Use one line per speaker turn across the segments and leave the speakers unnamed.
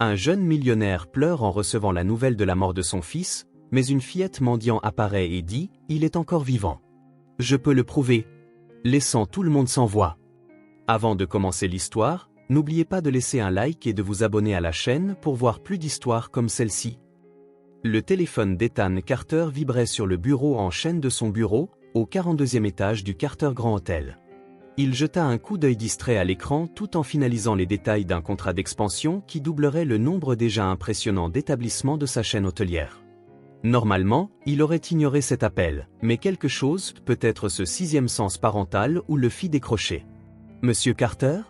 Un jeune millionnaire pleure en recevant la nouvelle de la mort de son fils, mais une fillette mendiant apparaît et dit « Il est encore vivant. Je peux le prouver. » Laissant tout le monde sans voix. Avant de commencer l'histoire, n'oubliez pas de laisser un like et de vous abonner à la chaîne pour voir plus d'histoires comme celle-ci. Le téléphone d'Ethan Carter vibrait sur le bureau en chaîne de son bureau, au 42e étage du Carter Grand Hotel. Il jeta un coup d'œil distrait à l'écran tout en finalisant les détails d'un contrat d'expansion qui doublerait le nombre déjà impressionnant d'établissements de sa chaîne hôtelière. Normalement, il aurait ignoré cet appel, mais quelque chose, peut-être ce sixième sens parental, ou le fit décrocher. « Monsieur Carter ?»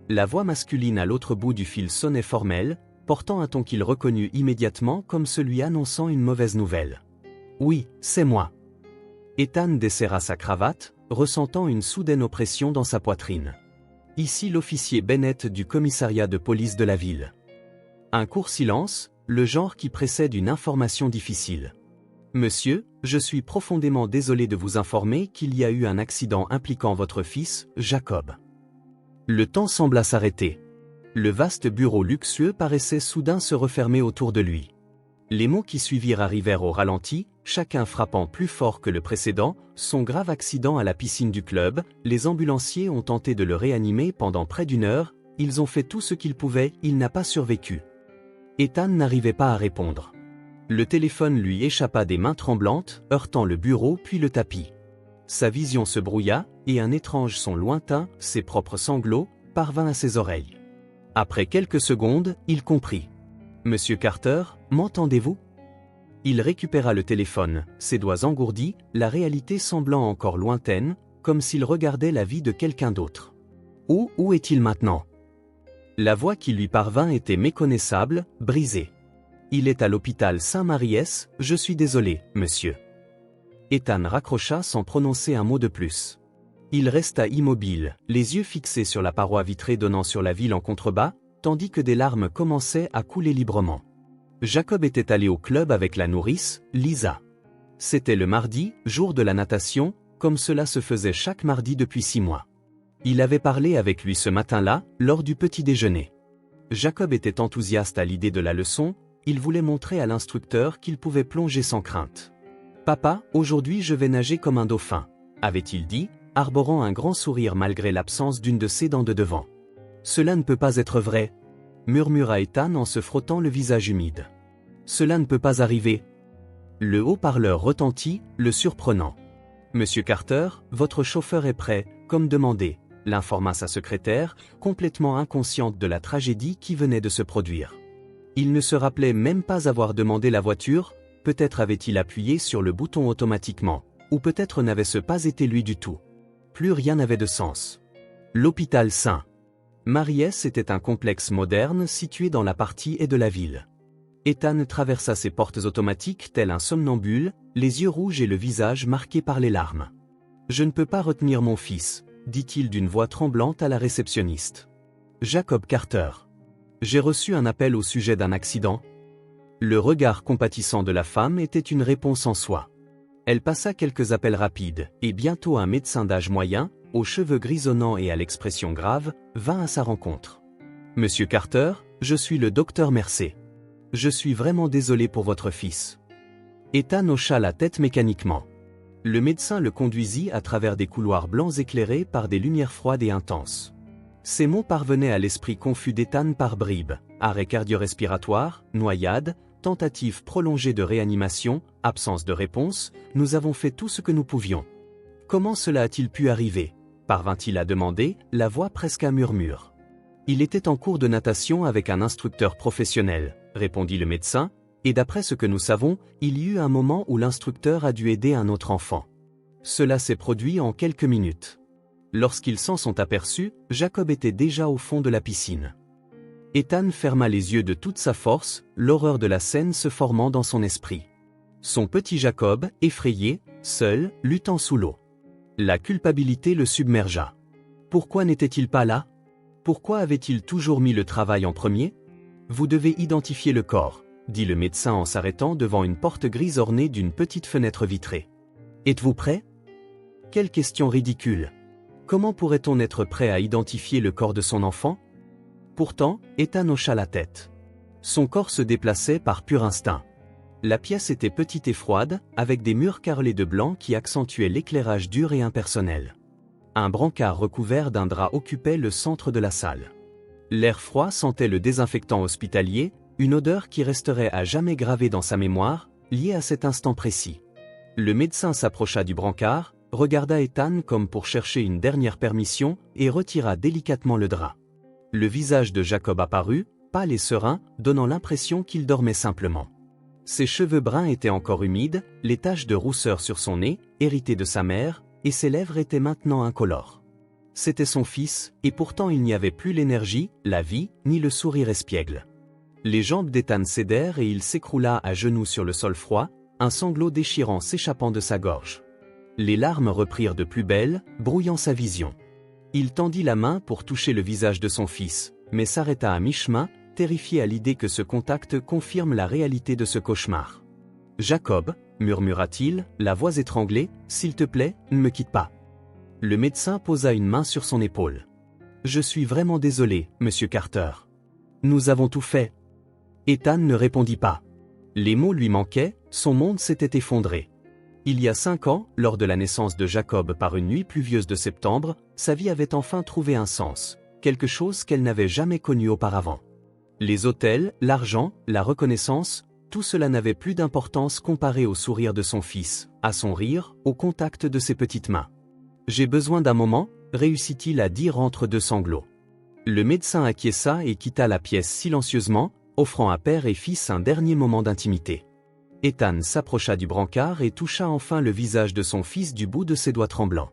La voix masculine à l'autre bout du fil sonnait formelle, portant un ton qu'il reconnut immédiatement comme celui annonçant une mauvaise nouvelle. « Oui, c'est moi. » Ethan desserra sa cravate, ressentant une soudaine oppression dans sa poitrine. « Ici l'officier Bennett du commissariat de police de la ville. » Un court silence, le genre qui précède une information difficile. « Monsieur, je suis profondément désolé de vous informer qu'il y a eu un accident impliquant votre fils, Jacob. » Le temps sembla s'arrêter. Le vaste bureau luxueux paraissait soudain se refermer autour de lui. Les mots qui suivirent arrivèrent au ralenti, chacun frappant plus fort que le précédent, son grave accident à la piscine du club, les ambulanciers ont tenté de le réanimer pendant près d'une heure, ils ont fait tout ce qu'ils pouvaient, il n'a pas survécu. Ethan n'arrivait pas à répondre. Le téléphone lui échappa des mains tremblantes, heurtant le bureau puis le tapis. Sa vision se brouilla, et un étrange son lointain, ses propres sanglots, parvint à ses oreilles. Après quelques secondes, il comprit. « Monsieur Carter, m'entendez-vous » Il récupéra le téléphone, ses doigts engourdis, la réalité semblant encore lointaine, comme s'il regardait la vie de quelqu'un d'autre. « Où est-il maintenant » La voix qui lui parvint était méconnaissable, brisée. « Il est à l'hôpital Saint-Maries, je suis désolé, monsieur. » Ethan raccrocha sans prononcer un mot de plus. Il resta immobile, les yeux fixés sur la paroi vitrée donnant sur la ville en contrebas, tandis que des larmes commençaient à couler librement. Jacob était allé au club avec la nourrice, Lisa. C'était le mardi, jour de la natation, comme cela se faisait chaque mardi depuis 6 mois. Il avait parlé avec lui ce matin-là, lors du petit déjeuner. Jacob était enthousiaste à l'idée de la leçon, il voulait montrer à l'instructeur qu'il pouvait plonger sans crainte. « Papa, aujourd'hui je vais nager comme un dauphin », avait-il dit, arborant un grand sourire malgré l'absence d'une de ses dents de devant. « Cela ne peut pas être vrai », murmura Ethan en se frottant le visage humide. « Cela ne peut pas arriver. » Le haut-parleur retentit, le surprenant. « Monsieur Carter, votre chauffeur est prêt, comme demandé », l'informa sa secrétaire, complètement inconsciente de la tragédie qui venait de se produire. Il ne se rappelait même pas avoir demandé la voiture, peut-être avait-il appuyé sur le bouton automatiquement, ou peut-être n'avait-ce pas été lui du tout. Plus rien n'avait de sens. L'hôpital Saint-Maries était un complexe moderne situé dans la partie est de la ville. Ethan traversa ses portes automatiques tel un somnambule, les yeux rouges et le visage marqué par les larmes. « Je ne peux pas retenir mon fils », dit-il d'une voix tremblante à la réceptionniste. « Jacob Carter. J'ai reçu un appel au sujet d'un accident. » Le regard compatissant de la femme était une réponse en soi. Elle passa quelques appels rapides, et bientôt un médecin d'âge moyen, aux cheveux grisonnants et à l'expression grave, vint à sa rencontre. « Monsieur Carter, je suis le docteur Mercer. Je suis vraiment désolé pour votre fils. » Ethan hocha la tête mécaniquement. Le médecin le conduisit à travers des couloirs blancs éclairés par des lumières froides et intenses. Ces mots parvenaient à l'esprit confus d'Ethan par bribes, arrêt cardio-respiratoire, noyade, tentative prolongée de réanimation, absence de réponse, nous avons fait tout ce que nous pouvions. Comment cela a-t-il pu arriver ? Parvint-il à demander, la voix presque à murmure. Il était en cours de natation avec un instructeur professionnel, répondit le médecin, et d'après ce que nous savons, il y eut un moment où l'instructeur a dû aider un autre enfant. Cela s'est produit en quelques minutes. Lorsqu'ils s'en sont aperçus, Jacob était déjà au fond de la piscine. Ethan ferma les yeux de toute sa force, l'horreur de la scène se formant dans son esprit. Son petit Jacob, effrayé, seul, luttant sous l'eau. La culpabilité le submergea. Pourquoi n'était-il pas là ? Pourquoi avait-il toujours mis le travail en premier ? Vous devez identifier le corps, dit le médecin en s'arrêtant devant une porte grise ornée d'une petite fenêtre vitrée. Êtes-vous prêt ? Quelle question ridicule. Comment pourrait-on être prêt à identifier le corps de son enfant ? Pourtant, Ethan hocha la tête. Son corps se déplaçait par pur instinct. La pièce était petite et froide, avec des murs carrelés de blanc qui accentuaient l'éclairage dur et impersonnel. Un brancard recouvert d'un drap occupait le centre de la salle. L'air froid sentait le désinfectant hospitalier, une odeur qui resterait à jamais gravée dans sa mémoire, liée à cet instant précis. Le médecin s'approcha du brancard, regarda Ethan comme pour chercher une dernière permission et retira délicatement le drap. Le visage de Jacob apparut, pâle et serein, donnant l'impression qu'il dormait simplement. Ses cheveux bruns étaient encore humides, les taches de rousseur sur son nez, héritées de sa mère, et ses lèvres étaient maintenant incolores. C'était son fils, et pourtant il n'y avait plus l'énergie, la vie, ni le sourire espiègle. Les jambes d'Ethan cédèrent et il s'écroula à genoux sur le sol froid, un sanglot déchirant s'échappant de sa gorge. Les larmes reprirent de plus belle, brouillant sa vision. Il tendit la main pour toucher le visage de son fils, mais s'arrêta à mi-chemin, terrifié à l'idée que ce contact confirme la réalité de ce cauchemar. « Jacob, » murmura-t-il, la voix étranglée, « s'il te plaît, ne me quitte pas. » Le médecin posa une main sur son épaule. « Je suis vraiment désolé, monsieur Carter. Nous avons tout fait. » Ethan ne répondit pas. Les mots lui manquaient, son monde s'était effondré. Il y a 5 ans, lors de la naissance de Jacob par une nuit pluvieuse de septembre, sa vie avait enfin trouvé un sens, quelque chose qu'elle n'avait jamais connu auparavant. Les hôtels, l'argent, la reconnaissance, tout cela n'avait plus d'importance comparé au sourire de son fils, à son rire, au contact de ses petites mains. « J'ai besoin d'un moment », réussit-il à dire entre deux sanglots. Le médecin acquiesça et quitta la pièce silencieusement, offrant à père et fils un dernier moment d'intimité. Ethan s'approcha du brancard et toucha enfin le visage de son fils du bout de ses doigts tremblants.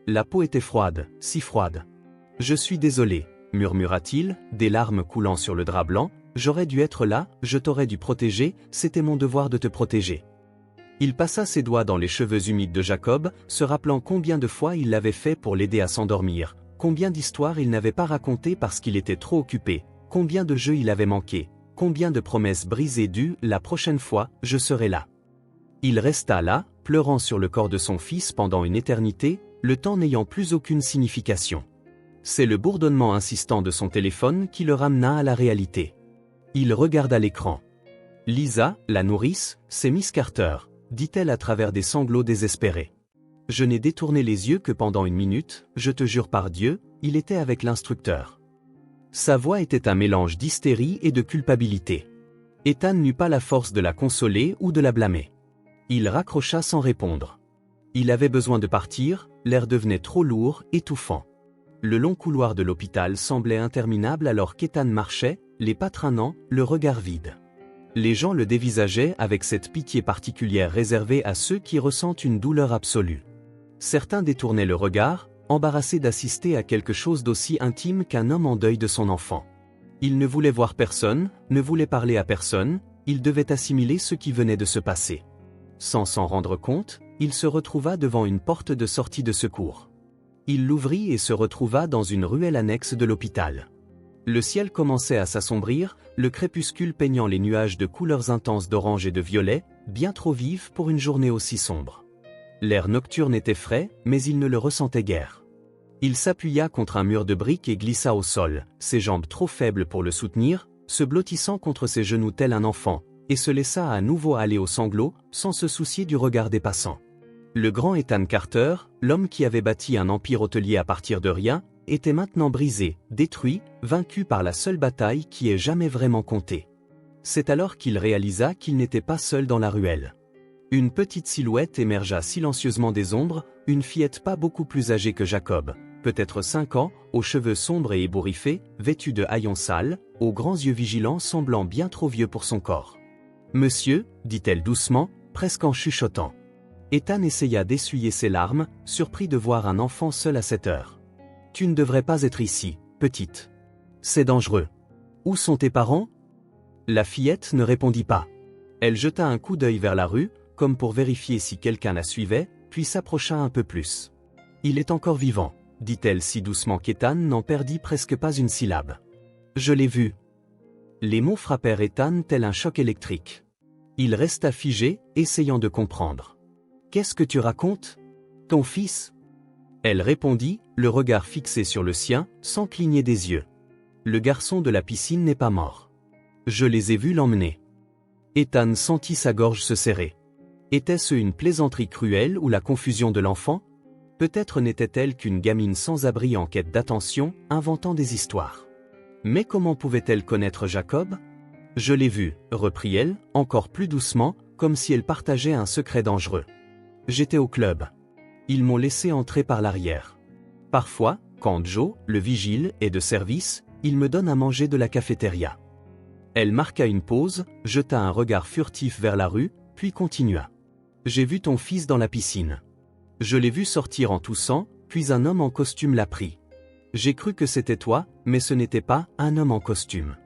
La peau était froide, si froide. « Je suis désolé, » murmura-t-il, des larmes coulant sur le drap blanc, « j'aurais dû être là, je t'aurais dû protéger, c'était mon devoir de te protéger. » Il passa ses doigts dans les cheveux humides de Jacob, se rappelant combien de fois il l'avait fait pour l'aider à s'endormir, combien d'histoires il n'avait pas racontées parce qu'il était trop occupé, combien de jeux il avait manqué, combien de promesses brisées du « la prochaine fois, je serai là ». Il resta là, pleurant sur le corps de son fils pendant une éternité, le temps n'ayant plus aucune signification. C'est le bourdonnement insistant de son téléphone qui le ramena à la réalité. Il regarda l'écran. « Lisa, la nourrice, c'est Miss Carter », dit-elle à travers des sanglots désespérés. « Je n'ai détourné les yeux que pendant une minute, je te jure par Dieu, il était avec l'instructeur. » Sa voix était un mélange d'hystérie et de culpabilité. Ethan n'eut pas la force de la consoler ou de la blâmer. Il raccrocha sans répondre. Il avait besoin de partir, l'air devenait trop lourd, étouffant. Le long couloir de l'hôpital semblait interminable alors qu'Ethan marchait, les pas traînants, le regard vide. Les gens le dévisageaient avec cette pitié particulière réservée à ceux qui ressentent une douleur absolue. Certains détournaient le regard, embarrassés d'assister à quelque chose d'aussi intime qu'un homme en deuil de son enfant. Il ne voulait voir personne, ne voulait parler à personne, il devait assimiler ce qui venait de se passer. Sans s'en rendre compte, il se retrouva devant une porte de sortie de secours. Il l'ouvrit et se retrouva dans une ruelle annexe de l'hôpital. Le ciel commençait à s'assombrir, le crépuscule peignant les nuages de couleurs intenses d'orange et de violet, bien trop vives pour une journée aussi sombre. L'air nocturne était frais, mais il ne le ressentait guère. Il s'appuya contre un mur de briques et glissa au sol, ses jambes trop faibles pour le soutenir, se blottissant contre ses genoux tel un enfant, et se laissa à nouveau aller aux sanglots, sans se soucier du regard des passants. Le grand Ethan Carter, l'homme qui avait bâti un empire hôtelier à partir de rien, était maintenant brisé, détruit, vaincu par la seule bataille qui ait jamais vraiment compté. C'est alors qu'il réalisa qu'il n'était pas seul dans la ruelle. Une petite silhouette émergea silencieusement des ombres, une fillette pas beaucoup plus âgée que Jacob, peut-être 5 ans, aux cheveux sombres et ébouriffés, vêtue de haillons sales, aux grands yeux vigilants semblant bien trop vieux pour son corps. « Monsieur » dit-elle doucement, presque en chuchotant. Ethan essaya d'essuyer ses larmes, surpris de voir un enfant seul à cette heure. « Tu ne devrais pas être ici, petite. C'est dangereux. Où sont tes parents ?» La fillette ne répondit pas. Elle jeta un coup d'œil vers la rue, comme pour vérifier si quelqu'un la suivait, puis s'approcha un peu plus. « Il est encore vivant, » dit-elle si doucement qu'Ethan n'en perdit presque pas une syllabe. « Je l'ai vu. » Les mots frappèrent Ethan tel un choc électrique. Il resta figé, essayant de comprendre. « Qu'est-ce que tu racontes ? Ton fils ?» Elle répondit, le regard fixé sur le sien, sans cligner des yeux. « Le garçon de la piscine n'est pas mort. » Je les ai vus l'emmener. Ethan sentit sa gorge se serrer. Était-ce une plaisanterie cruelle ou la confusion de l'enfant? Peut-être n'était-elle qu'une gamine sans abri en quête d'attention, inventant des histoires. Mais comment pouvait-elle connaître Jacob? Je l'ai vu, reprit-elle, encore plus doucement, comme si elle partageait un secret dangereux. J'étais au club. Ils m'ont laissé entrer par l'arrière. Parfois, quand Joe, le vigile, est de service, il me donne à manger de la cafétéria. Elle marqua une pause, jeta un regard furtif vers la rue, puis continua. J'ai vu ton fils dans la piscine. Je l'ai vu sortir en toussant, puis un homme en costume l'a pris. J'ai cru que c'était toi, mais ce n'était pas un homme en costume.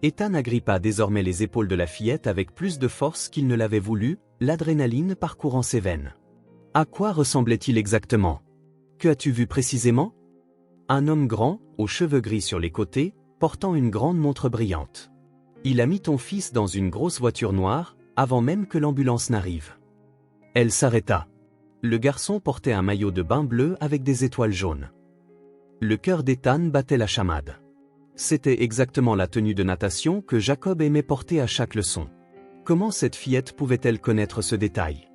Ethan agrippa désormais les épaules de la fillette avec plus de force qu'il ne l'avait voulu, l'adrénaline parcourant ses veines. À quoi ressemblait-il exactement? Que as-tu vu précisément? Un homme grand, aux cheveux gris sur les côtés, portant une grande montre brillante. Il a mis ton fils dans une grosse voiture noire, avant même que l'ambulance n'arrive. Elle s'arrêta. Le garçon portait un maillot de bain bleu avec des étoiles jaunes. Le cœur d'Ethan battait la chamade. C'était exactement la tenue de natation que Jacob aimait porter à chaque leçon. Comment cette fillette pouvait-elle connaître ce détail?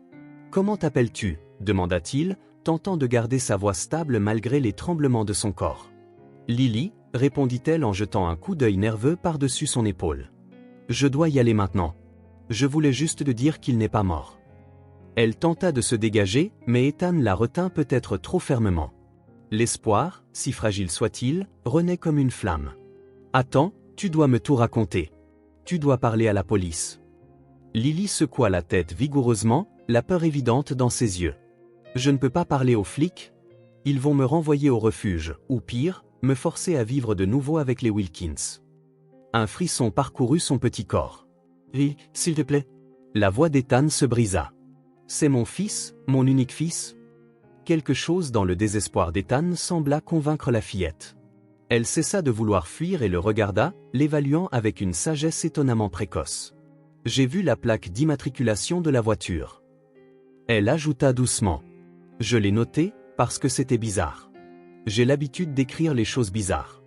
Comment t'appelles-tu? Demanda-t-il, tentant de garder sa voix stable malgré les tremblements de son corps. Lily, répondit-elle en jetant un coup d'œil nerveux par-dessus son épaule. Je dois y aller maintenant. Je voulais juste te dire qu'il n'est pas mort. Elle tenta de se dégager, mais Ethan la retint peut-être trop fermement. L'espoir, si fragile soit-il, renaît comme une flamme. Attends, tu dois me tout raconter. Tu dois parler à la police. Lily secoua la tête vigoureusement, la peur évidente dans ses yeux. Je ne peux pas parler aux flics. Ils vont me renvoyer au refuge, ou pire, me forcer à vivre de nouveau avec les Wilkins. Un frisson parcourut son petit corps. Oui, s'il te plaît. La voix d'Ethan se brisa. C'est mon fils, mon unique fils? Quelque chose dans le désespoir d'Ethan sembla convaincre la fillette. Elle cessa de vouloir fuir et le regarda, l'évaluant avec une sagesse étonnamment précoce. J'ai vu la plaque d'immatriculation de la voiture. Elle ajouta doucement. Je l'ai noté, parce que c'était bizarre. J'ai l'habitude d'écrire les choses bizarres.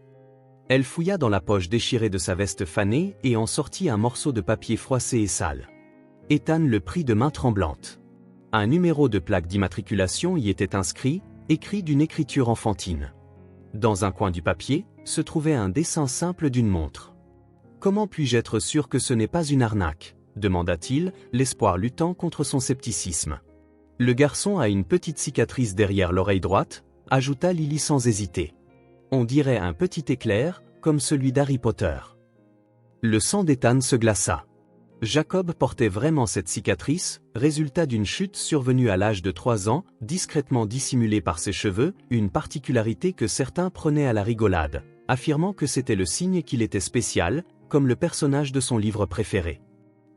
Elle fouilla dans la poche déchirée de sa veste fanée et en sortit un morceau de papier froissé et sale. Ethan le prit de main tremblante. Un numéro de plaque d'immatriculation y était inscrit, écrit d'une écriture enfantine. Dans un coin du papier, se trouvait un dessin simple d'une montre. Comment puis-je être sûr que ce n'est pas une arnaque? Demanda-t-il, l'espoir luttant contre son scepticisme. Le garçon a une petite cicatrice derrière l'oreille droite, ajouta Lily sans hésiter. On dirait un petit éclair, comme celui d'Harry Potter. Le sang d'Ethan se glaça. Jacob portait vraiment cette cicatrice, résultat d'une chute survenue à l'âge de 3 ans, discrètement dissimulée par ses cheveux, une particularité que certains prenaient à la rigolade, affirmant que c'était le signe qu'il était spécial, comme le personnage de son livre préféré.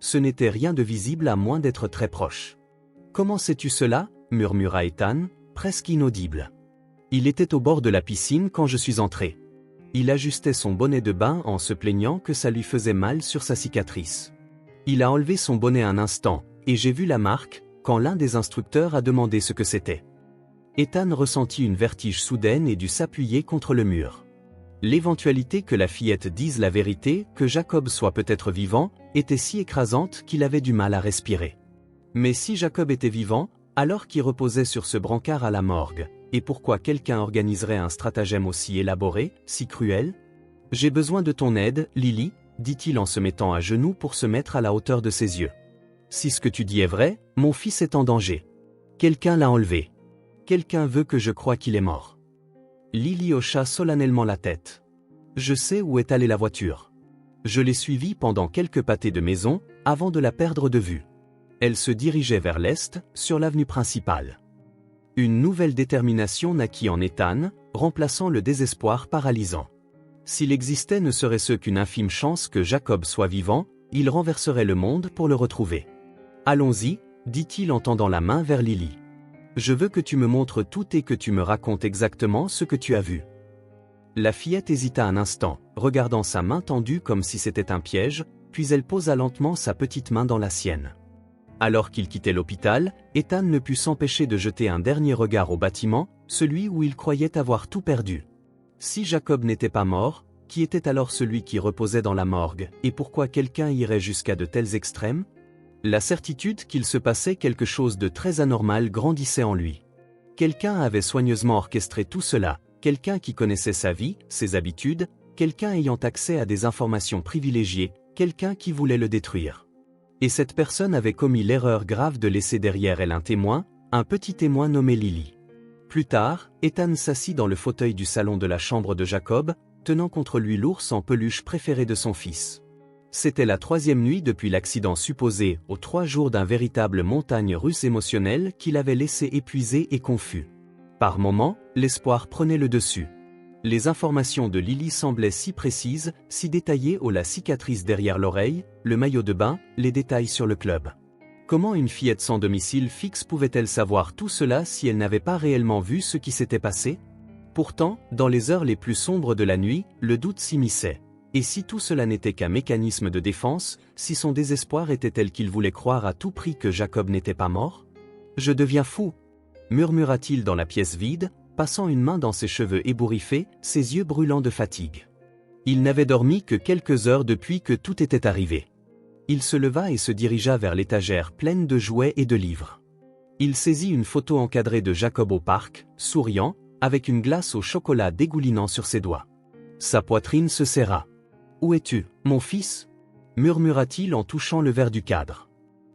Ce n'était rien de visible à moins d'être très proche. « Comment sais-tu cela » murmura Ethan, presque inaudible. Il était au bord de la piscine quand je suis entré. Il ajustait son bonnet de bain en se plaignant que ça lui faisait mal sur sa cicatrice. Il a enlevé son bonnet un instant, et j'ai vu la marque, quand l'un des instructeurs a demandé ce que c'était. Ethan ressentit une vertige soudaine et dut s'appuyer contre le mur. L'éventualité que la fillette dise la vérité, que Jacob soit peut-être vivant, était si écrasante qu'il avait du mal à respirer. Mais si Jacob était vivant, alors qu'il reposait sur ce brancard à la morgue, et pourquoi quelqu'un organiserait un stratagème aussi élaboré, si cruel? J'ai besoin de ton aide, Lily, dit-il en se mettant à genoux pour se mettre à la hauteur de ses yeux. Si ce que tu dis est vrai, mon fils est en danger. Quelqu'un l'a enlevé. Quelqu'un veut que je croie qu'il est mort. Lily hocha solennellement la tête. Je sais où est allée la voiture. Je l'ai suivie pendant quelques pâtés de maison, avant de la perdre de vue. Elle se dirigeait vers l'est, sur l'avenue principale. Une nouvelle détermination naquit en Ethan, remplaçant le désespoir paralysant. S'il existait ne serait-ce qu'une infime chance que Jacob soit vivant, il renverserait le monde pour le retrouver. Allons-y, dit-il en tendant la main vers Lily. Je veux que tu me montres tout et que tu me racontes exactement ce que tu as vu. La fillette hésita un instant, regardant sa main tendue comme si c'était un piège, puis elle posa lentement sa petite main dans la sienne. Alors qu'il quittait l'hôpital, Ethan ne put s'empêcher de jeter un dernier regard au bâtiment, celui où il croyait avoir tout perdu. Si Jacob n'était pas mort, Qui était alors celui qui reposait dans la morgue, et pourquoi quelqu'un irait jusqu'à de tels extrêmes? La certitude qu'il se passait quelque chose de très anormal grandissait en lui. Quelqu'un avait soigneusement orchestré tout cela, quelqu'un qui connaissait sa vie, ses habitudes, quelqu'un ayant accès à des informations privilégiées, quelqu'un qui voulait le détruire. Et cette personne avait commis l'erreur grave de laisser derrière elle un petit témoin nommé Lily. Plus tard, Ethan s'assit dans le fauteuil du salon de la chambre de Jacob, tenant contre lui l'ours en peluche préféré de son fils. C'était la 3e nuit depuis l'accident supposé, aux 3 jours d'un véritable montagne russe émotionnelle qui l'avait laissé épuisé et confus. Par moments, l'espoir prenait le dessus. Les informations de Lily semblaient si précises, si détaillées la cicatrice derrière l'oreille, le maillot de bain, les détails sur le club. Comment une fillette sans domicile fixe pouvait-elle savoir tout cela si elle n'avait pas réellement vu ce qui s'était passé? Pourtant, dans les heures les plus sombres de la nuit, le doute s'immisçait. Et si tout cela n'était qu'un mécanisme de défense, si son désespoir était tel qu'il voulait croire à tout prix que Jacob n'était pas mort? « Je deviens fou !» murmura-t-il dans la pièce vide, passant une main dans ses cheveux ébouriffés, ses yeux brûlants de fatigue. Il n'avait dormi que quelques heures depuis que tout était arrivé. Il se leva et se dirigea vers l'étagère pleine de jouets et de livres. Il saisit une photo encadrée de Jacob au parc, souriant, avec une glace au chocolat dégoulinant sur ses doigts. Sa poitrine se serra. « Où es-tu, mon fils ?» murmura-t-il en touchant le verre du cadre.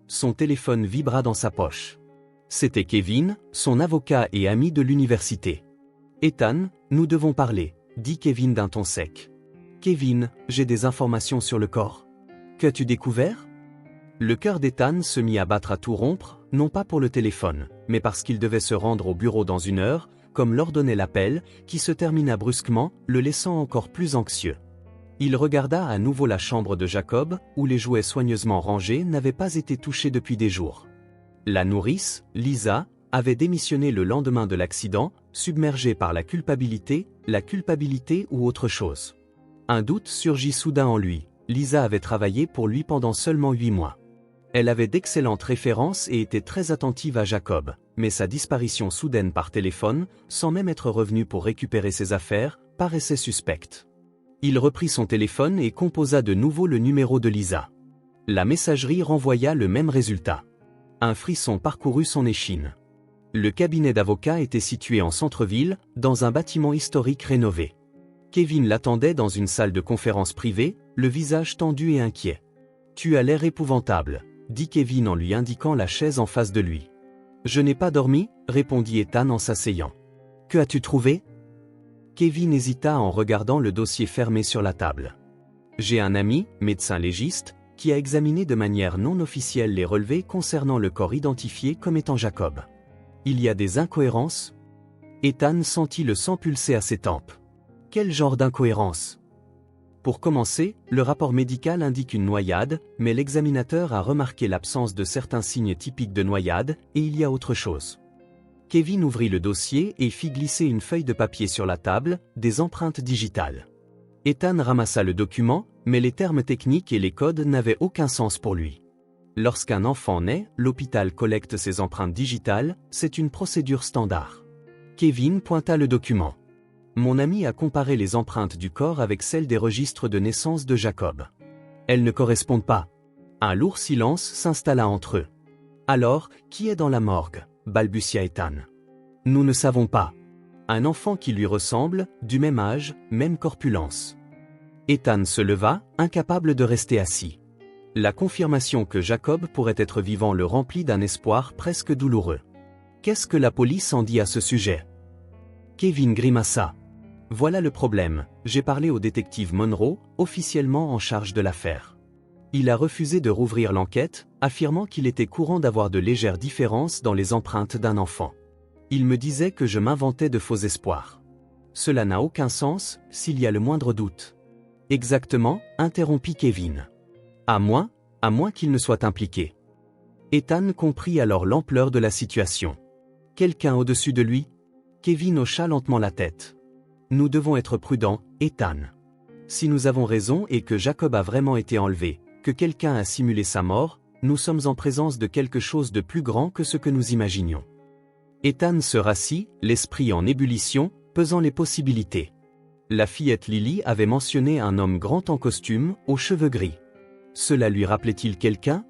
Son téléphone vibra dans sa poche. C'était Kevin, son avocat et ami de l'université. « Ethan, nous devons parler, » dit Kevin d'un ton sec. « Kevin, j'ai des informations sur le corps. Qu'as-tu découvert ?» Le cœur d'Ethan se mit à battre à tout rompre, non pas pour le téléphone, mais parce qu'il devait se rendre au bureau dans 1 heure, comme l'ordonnait l'appel, qui se termina brusquement, le laissant encore plus anxieux. Il regarda à nouveau la chambre de Jacob, où les jouets soigneusement rangés n'avaient pas été touchés depuis des jours. La nourrice, Lisa, avait démissionné le lendemain de l'accident, submergée par la culpabilité ou autre chose. Un doute surgit soudain en lui. Lisa avait travaillé pour lui pendant seulement 8 mois. Elle avait d'excellentes références et était très attentive à Jacob, mais sa disparition soudaine par téléphone, sans même être revenu pour récupérer ses affaires, paraissait suspecte. Il reprit son téléphone et composa de nouveau le numéro de Lisa. La messagerie renvoya le même résultat. Un frisson parcourut son échine. Le cabinet d'avocat était situé en centre-ville, dans un bâtiment historique rénové. Kevin l'attendait dans une salle de conférence privée, le visage tendu et inquiet. « Tu as l'air épouvantable », dit Kevin en lui indiquant la chaise en face de lui. « Je n'ai pas dormi », répondit Ethan en s'asseyant. « Que as-tu trouvé ?» Kevin hésita en regardant le dossier fermé sur la table. « J'ai un ami, médecin légiste, qui a examiné de manière non officielle les relevés concernant le corps identifié comme étant Jacob. Il y a des incohérences ?» Ethan sentit le sang pulser à ses tempes. « Quel genre d'incohérence ?» Pour commencer, le rapport médical indique une noyade, mais l'examinateur a remarqué l'absence de certains signes typiques de noyade, et il y a autre chose. Kevin ouvrit le dossier et fit glisser une feuille de papier sur la table, des empreintes digitales. Ethan ramassa le document, mais les termes techniques et les codes n'avaient aucun sens pour lui. Lorsqu'un enfant naît, l'hôpital collecte ses empreintes digitales, c'est une procédure standard. Kevin pointa le document. Mon ami a comparé les empreintes du corps avec celles des registres de naissance de Jacob. Elles ne correspondent pas. Un lourd silence s'installa entre eux. Alors, qui est dans la morgue ? Balbutia Ethan. Nous ne savons pas. Un enfant qui lui ressemble, du même âge, même corpulence. Ethan se leva, incapable de rester assis. La confirmation que Jacob pourrait être vivant le remplit d'un espoir presque douloureux. Qu'est-ce que la police en dit à ce sujet ? Kevin grimaça. Voilà le problème, j'ai parlé au détective Monroe, officiellement en charge de l'affaire. Il a refusé de rouvrir l'enquête, affirmant qu'il était courant d'avoir de légères différences dans les empreintes d'un enfant. Il me disait que je m'inventais de faux espoirs. Cela n'a aucun sens, s'il y a le moindre doute. Exactement, interrompit Kevin. À moins qu'il ne soit impliqué. Ethan comprit alors l'ampleur de la situation. Quelqu'un au-dessus de lui ? Kevin hocha lentement la tête. Nous devons être prudents, Ethan. Si nous avons raison et que Jacob a vraiment été enlevé, que quelqu'un a simulé sa mort, nous sommes en présence de quelque chose de plus grand que ce que nous imaginions. Ethan se rassit, l'esprit en ébullition, pesant les possibilités. La fillette Lily avait mentionné un homme grand en costume, aux cheveux gris. Cela lui rappelait-il quelqu'un?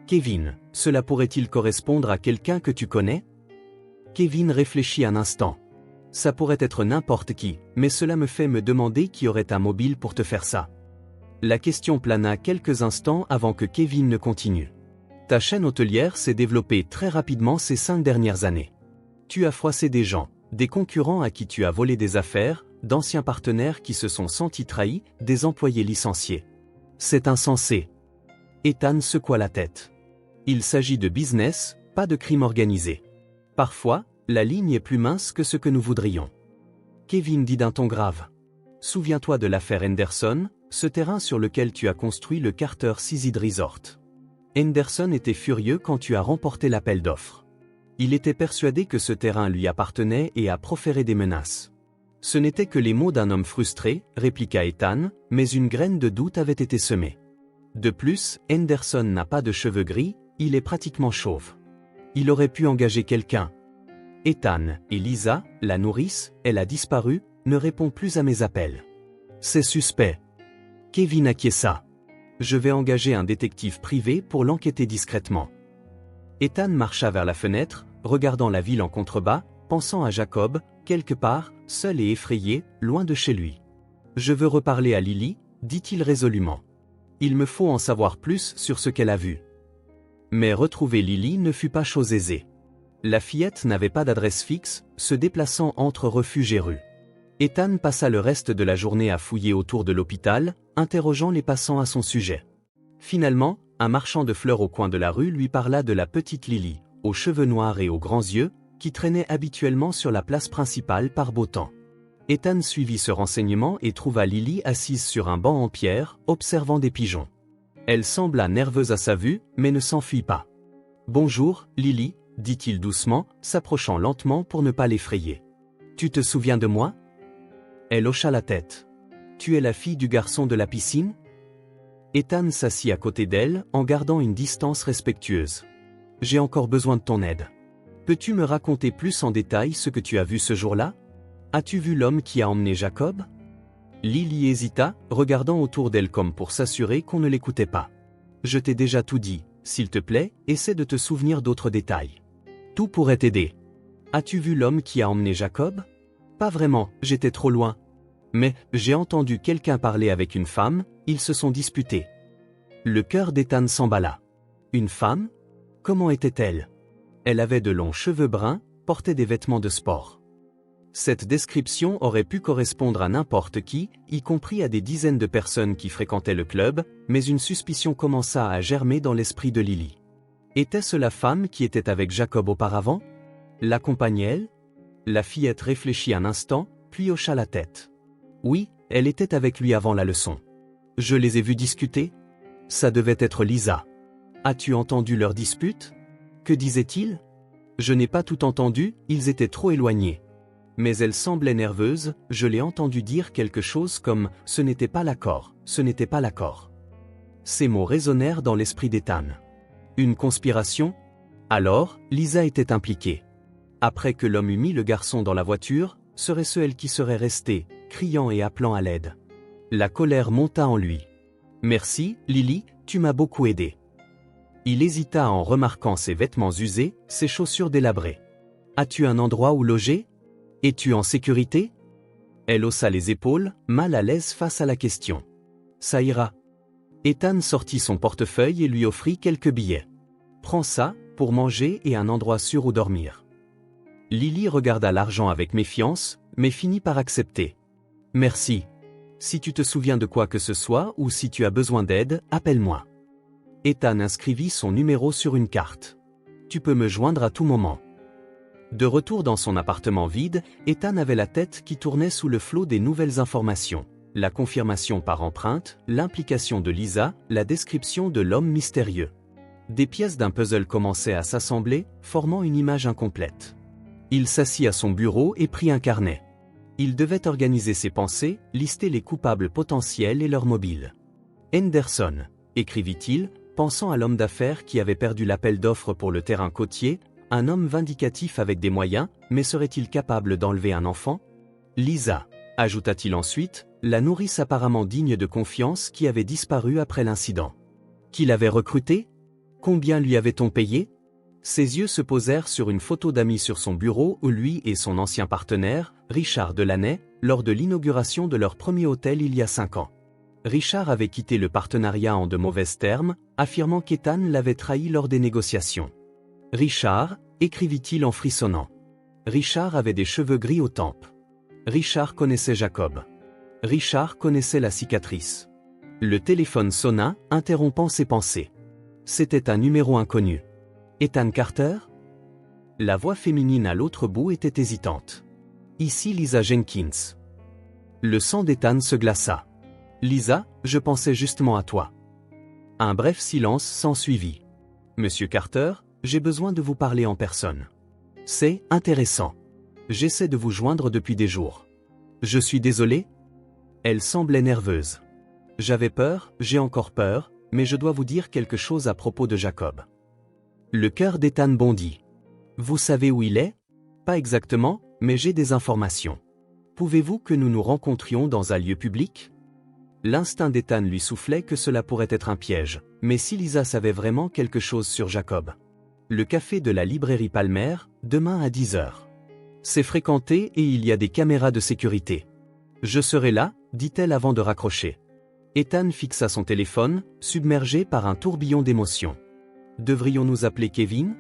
Kevin, cela pourrait-il correspondre à quelqu'un que tu connais? Kevin réfléchit un instant. Ça pourrait être n'importe qui, mais cela me fait me demander qui aurait un mobile pour te faire ça. La question plana quelques instants avant que Kevin ne continue. Ta chaîne hôtelière s'est développée très rapidement ces 5 dernières années. Tu as froissé des gens, des concurrents à qui tu as volé des affaires, d'anciens partenaires qui se sont sentis trahis, des employés licenciés. C'est insensé. Ethan secoua la tête. Il s'agit de business, pas de crime organisé. Parfois, la ligne est plus mince que ce que nous voudrions. Kevin dit d'un ton grave. Souviens-toi de l'affaire Henderson, ce terrain sur lequel tu as construit le Carter Seaside Resort. Henderson était furieux quand tu as remporté l'appel d'offres. Il était persuadé que ce terrain lui appartenait et a proféré des menaces. Ce n'étaient que les mots d'un homme frustré, répliqua Ethan, mais une graine de doute avait été semée. De plus, Henderson n'a pas de cheveux gris, il est pratiquement chauve. Il aurait pu engager quelqu'un. Ethan, et Lisa, la nourrice, elle a disparu, ne répond plus à mes appels. C'est suspect. Kevin acquiesça. Je vais engager un détective privé pour l'enquêter discrètement. Ethan marcha vers la fenêtre, regardant la ville en contrebas, pensant à Jacob, quelque part, seul et effrayé, loin de chez lui. Je veux reparler à Lily, dit-il résolument. Il me faut en savoir plus sur ce qu'elle a vu. Mais retrouver Lily ne fut pas chose aisée. La fillette n'avait pas d'adresse fixe, se déplaçant entre refuges et rues. Ethan passa le reste de la journée à fouiller autour de l'hôpital, interrogeant les passants à son sujet. Finalement, un marchand de fleurs au coin de la rue lui parla de la petite Lily, aux cheveux noirs et aux grands yeux, qui traînait habituellement sur la place principale par beau temps. Ethan suivit ce renseignement et trouva Lily assise sur un banc en pierre, observant des pigeons. Elle sembla nerveuse à sa vue, mais ne s'enfuit pas. « Bonjour, Lily », dit-il doucement, s'approchant lentement pour ne pas l'effrayer. « Tu te souviens de moi ?» Elle hocha la tête. « Tu es la fille du garçon de la piscine ?» Ethan s'assit à côté d'elle, en gardant une distance respectueuse. « J'ai encore besoin de ton aide. Peux-tu me raconter plus en détail ce que tu as vu ce jour-là? As-tu vu l'homme qui a emmené Jacob ?» Lily hésita, regardant autour d'elle comme pour s'assurer qu'on ne l'écoutait pas. « Je t'ai déjà tout dit, s'il te plaît, essaie de te souvenir d'autres détails. Tout pourrait t'aider. As-tu vu l'homme qui a emmené Jacob? » Pas vraiment, j'étais trop loin. Mais, j'ai entendu quelqu'un parler avec une femme, ils se sont disputés. Le cœur d'Ethan s'emballa. Une femme? Comment était-elle? Elle avait de longs cheveux bruns, portait des vêtements de sport. Cette description aurait pu correspondre à n'importe qui, y compris à des dizaines de personnes qui fréquentaient le club, mais une suspicion commença à germer dans l'esprit de Lily. Était-ce la femme qui était avec Jacob auparavant? L'accompagnait-elle? La fillette réfléchit un instant, puis hocha la tête. Oui, elle était avec lui avant la leçon. Je les ai vus discuter? Ça devait être Lisa. As-tu entendu leur dispute? Que disaient-ils? Je n'ai pas tout entendu, ils étaient trop éloignés. Mais elle semblait nerveuse, je l'ai entendu dire quelque chose comme « ce n'était pas l'accord, ce n'était pas l'accord ». Ces mots résonnèrent dans l'esprit d'Ethan. Une conspiration? Alors, Lisa était impliquée. Après que l'homme eut mis le garçon dans la voiture, serait-ce elle qui serait restée, criant et appelant à l'aide? La colère monta en lui. « Merci, Lily, tu m'as beaucoup aidé. » Il hésita en remarquant ses vêtements usés, ses chaussures délabrées. « As-tu un endroit où loger? Es-tu en sécurité? » Elle haussa les épaules, mal à l'aise face à la question. « Ça ira. » Ethan sortit son portefeuille et lui offrit quelques billets. « Prends ça, pour manger et un endroit sûr où dormir. » Lily regarda l'argent avec méfiance, mais finit par accepter. « Merci. Si tu te souviens de quoi que ce soit ou si tu as besoin d'aide, appelle-moi. » Ethan inscrivit son numéro sur une carte. « Tu peux me joindre à tout moment. » De retour dans son appartement vide, Ethan avait la tête qui tournait sous le flot des nouvelles informations. La confirmation par empreinte, l'implication de Lisa, la description de l'homme mystérieux. Des pièces d'un puzzle commençaient à s'assembler, formant une image incomplète. Il s'assit à son bureau et prit un carnet. Il devait organiser ses pensées, lister les coupables potentiels et leurs mobiles. Henderson, écrivit-il, pensant à l'homme d'affaires qui avait perdu l'appel d'offres pour le terrain côtier, un homme vindicatif avec des moyens, mais serait-il capable d'enlever un enfant? Lisa. Ajouta-t-il ensuite, la nourrice apparemment digne de confiance qui avait disparu après l'incident. Qui l'avait recrutée? Combien lui avait-on payé? Ses yeux se posèrent sur une photo d'amis sur son bureau où lui et son ancien partenaire, Richard Delaney, lors de l'inauguration de leur premier hôtel il y a 5 ans. Richard avait quitté le partenariat en de mauvais termes, affirmant qu'Ethan l'avait trahi lors des négociations. Richard, écrivit-il en frissonnant. Richard avait des cheveux gris aux tempes. Richard connaissait Jacob. Richard connaissait la cicatrice. Le téléphone sonna, interrompant ses pensées. C'était un numéro inconnu. Ethan Carter? La voix féminine à l'autre bout était hésitante. Ici Lisa Jenkins. Le sang d'Ethan se glaça. Lisa, je pensais justement à toi. Un bref silence s'ensuivit. Monsieur Carter, j'ai besoin de vous parler en personne. C'est intéressant. J'essaie de vous joindre depuis des jours. Je suis désolé? Elle semblait nerveuse. J'avais peur, j'ai encore peur, mais je dois vous dire quelque chose à propos de Jacob. Le cœur d'Ethan bondit. Vous savez où il est? Pas exactement, mais j'ai des informations. Pouvez-vous que nous nous rencontrions dans un lieu public? L'instinct d'Ethan lui soufflait que cela pourrait être un piège, mais si Lisa savait vraiment quelque chose sur Jacob. Le café de la librairie Palmer, demain à 10 h. C'est fréquenté et il y a des caméras de sécurité. Je serai là, dit-elle avant de raccrocher. Ethan fixa son téléphone, submergé par un tourbillon d'émotions. Devrions-nous appeler Kevin?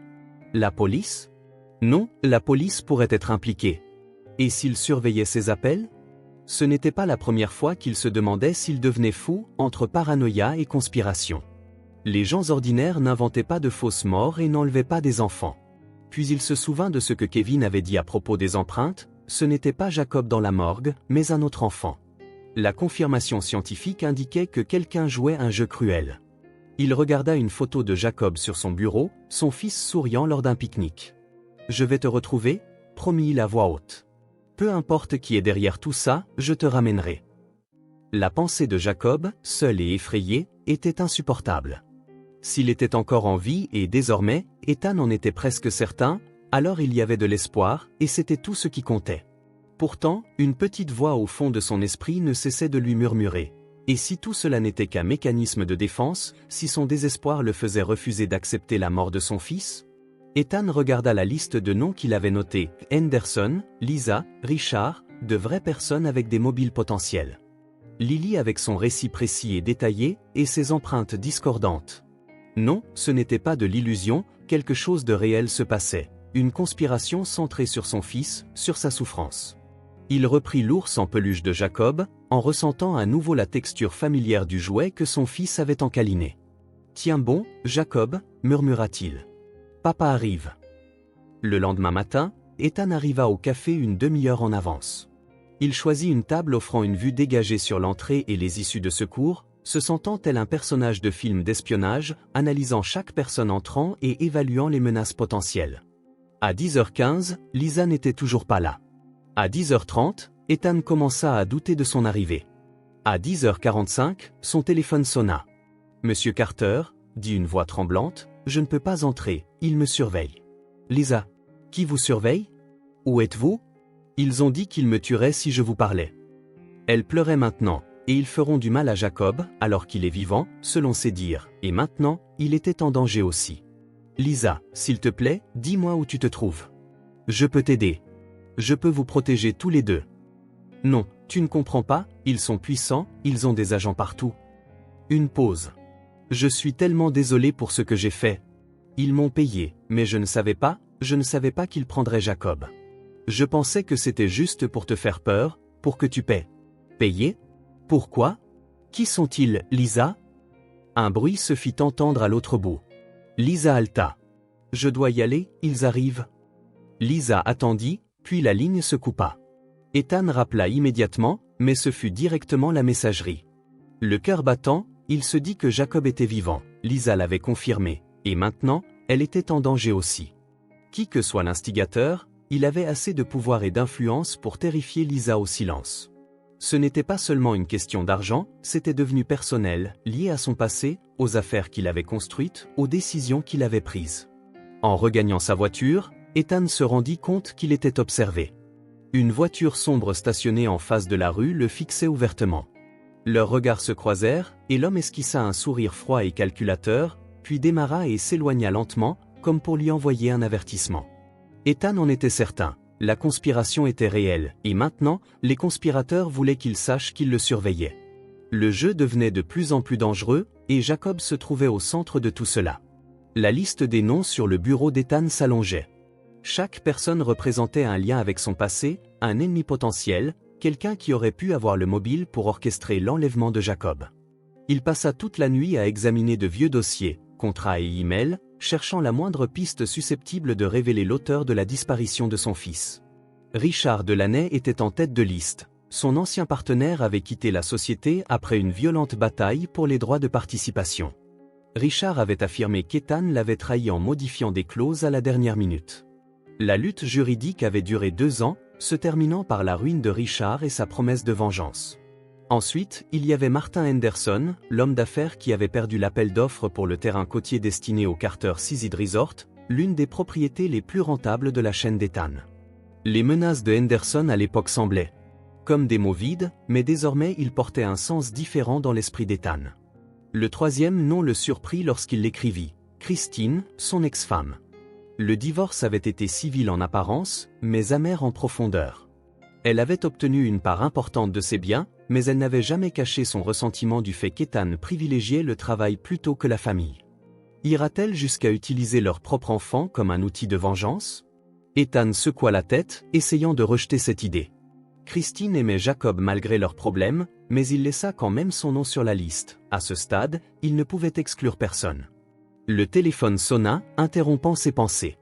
La police? Non, la police pourrait être impliquée. Et s'il surveillait ses appels? Ce n'était pas la première fois qu'il se demandait s'il devenait fou, entre paranoïa et conspiration. Les gens ordinaires n'inventaient pas de fausses morts et n'enlevaient pas des enfants. Puis il se souvint de ce que Kevin avait dit à propos des empreintes, ce n'était pas Jacob dans la morgue, mais un autre enfant. La confirmation scientifique indiquait que quelqu'un jouait un jeu cruel. Il regarda une photo de Jacob sur son bureau, son fils souriant lors d'un pique-nique. « Je vais te retrouver », promit-il à voix haute. « Peu importe qui est derrière tout ça, je te ramènerai. » La pensée de Jacob, seul et effrayé, était insupportable. S'il était encore en vie et désormais, Ethan en était presque certain, alors il y avait de l'espoir, et c'était tout ce qui comptait. Pourtant, une petite voix au fond de son esprit ne cessait de lui murmurer. Et si tout cela n'était qu'un mécanisme de défense, si son désespoir le faisait refuser d'accepter la mort de son fils? Ethan regarda la liste de noms qu'il avait notés, Henderson, Lisa, Richard, de vraies personnes avec des mobiles potentiels. Lily avec son récit précis et détaillé, et ses empreintes discordantes. Non, ce n'était pas de l'illusion, quelque chose de réel se passait. Une conspiration centrée sur son fils, sur sa souffrance. Il reprit l'ours en peluche de Jacob, en ressentant à nouveau la texture familière du jouet que son fils avait encaliné. « Tiens bon, Jacob, murmura-t-il. Papa arrive. » Le lendemain matin, Ethan arriva au café une demi-heure en avance. Il choisit une table offrant une vue dégagée sur l'entrée et les issues de secours, se sentant tel un personnage de film d'espionnage, analysant chaque personne entrant et évaluant les menaces potentielles. À 10h15, Lisa n'était toujours pas là. À 10h30, Ethan commença à douter de son arrivée. À 10h45, son téléphone sonna. « Monsieur Carter, » dit une voix tremblante, « je ne peux pas entrer, il me surveille. »« Lisa, qui vous surveille? Où êtes-vous? Ils ont dit qu'ils me tueraient si je vous parlais. » Elle pleurait maintenant, et ils feront du mal à Jacob, alors qu'il est vivant, selon ses dires, et maintenant, il était en danger aussi. « Lisa, s'il te plaît, dis-moi où tu te trouves. Je peux t'aider. Je peux vous protéger tous les deux. » Non, tu ne comprends pas, ils sont puissants, ils ont des agents partout. Une pause. « Je suis tellement désolé pour ce que j'ai fait. Ils m'ont payé, mais je ne savais pas qu'ils prendraient Jacob. Je pensais que c'était juste pour te faire peur, pour que tu paies. » Payer? Pourquoi? Qui sont-ils, Lisa? Un bruit se fit entendre à l'autre bout. Lisa halta. « Je dois y aller, ils arrivent. » Lisa attendit, puis la ligne se coupa. Ethan rappela immédiatement, mais ce fut directement la messagerie. Le cœur battant, il se dit que Jacob était vivant, Lisa l'avait confirmé, et maintenant, elle était en danger aussi. Qui que soit l'instigateur, il avait assez de pouvoir et d'influence pour terrifier Lisa au silence. Ce n'était pas seulement une question d'argent, c'était devenu personnel, lié à son passé, aux affaires qu'il avait construites, aux décisions qu'il avait prises. En regagnant sa voiture, Ethan se rendit compte qu'il était observé. Une voiture sombre stationnée en face de la rue le fixait ouvertement. Leurs regards se croisèrent, et l'homme esquissa un sourire froid et calculateur, puis démarra et s'éloigna lentement, comme pour lui envoyer un avertissement. Ethan en était certain, la conspiration était réelle, et maintenant, les conspirateurs voulaient qu'il sache qu'ils le surveillaient. Le jeu devenait de plus en plus dangereux, et Jacob se trouvait au centre de tout cela. La liste des noms sur le bureau d'Ethan s'allongeait. Chaque personne représentait un lien avec son passé, un ennemi potentiel, quelqu'un qui aurait pu avoir le mobile pour orchestrer l'enlèvement de Jacob. Il passa toute la nuit à examiner de vieux dossiers, contrats et emails, cherchant la moindre piste susceptible de révéler l'auteur de la disparition de son fils. Richard Delaney était en tête de liste. Son ancien partenaire avait quitté la société après une violente bataille pour les droits de participation. Richard avait affirmé qu'Ethan l'avait trahi en modifiant des clauses à la dernière minute. La lutte juridique avait duré 2 ans, se terminant par la ruine de Richard et sa promesse de vengeance. Ensuite, il y avait Martin Henderson, l'homme d'affaires qui avait perdu l'appel d'offres pour le terrain côtier destiné au Carter Seaside Resort, l'une des propriétés les plus rentables de la chaîne d'Ethan. Les menaces de Henderson à l'époque semblaient comme des mots vides, mais désormais ils portaient un sens différent dans l'esprit d'Ethan. Le troisième nom le surprit lorsqu'il l'écrivit, Christine, son ex-femme. Le divorce avait été civil en apparence, mais amer en profondeur. Elle avait obtenu une part importante de ses biens, mais elle n'avait jamais caché son ressentiment du fait qu'Ethan privilégiait le travail plutôt que la famille. Ira-t-elle jusqu'à utiliser leur propre enfant comme un outil de vengeance? Ethan secoua la tête, essayant de rejeter cette idée. Christine aimait Jacob malgré leurs problèmes, mais il laissa quand même son nom sur la liste. À ce stade, il ne pouvait exclure personne. Le téléphone sonna, interrompant ses pensées.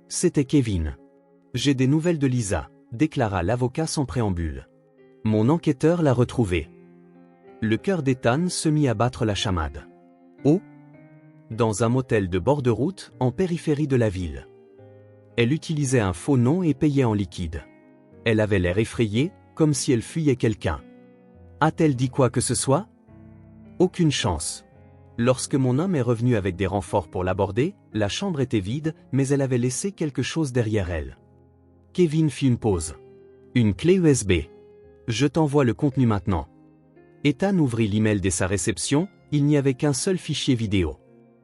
C'était Kevin. « J'ai des nouvelles de Lisa », déclara l'avocat sans préambule. « Mon enquêteur l'a retrouvée. » Le cœur d'Ethan se mit à battre la chamade. Oh! Dans un motel de bord de route, en périphérie de la ville. Elle utilisait un faux nom et payait en liquide. Elle avait l'air effrayée, comme si elle fuyait quelqu'un. A-t-elle dit quoi que ce soit? Aucune chance. Lorsque mon homme est revenu avec des renforts pour l'aborder, la chambre était vide, mais elle avait laissé quelque chose derrière elle. Kevin fit une pause. Une clé USB. Je t'envoie le contenu maintenant. Ethan ouvrit l'email dès sa réception, il n'y avait qu'un seul fichier vidéo.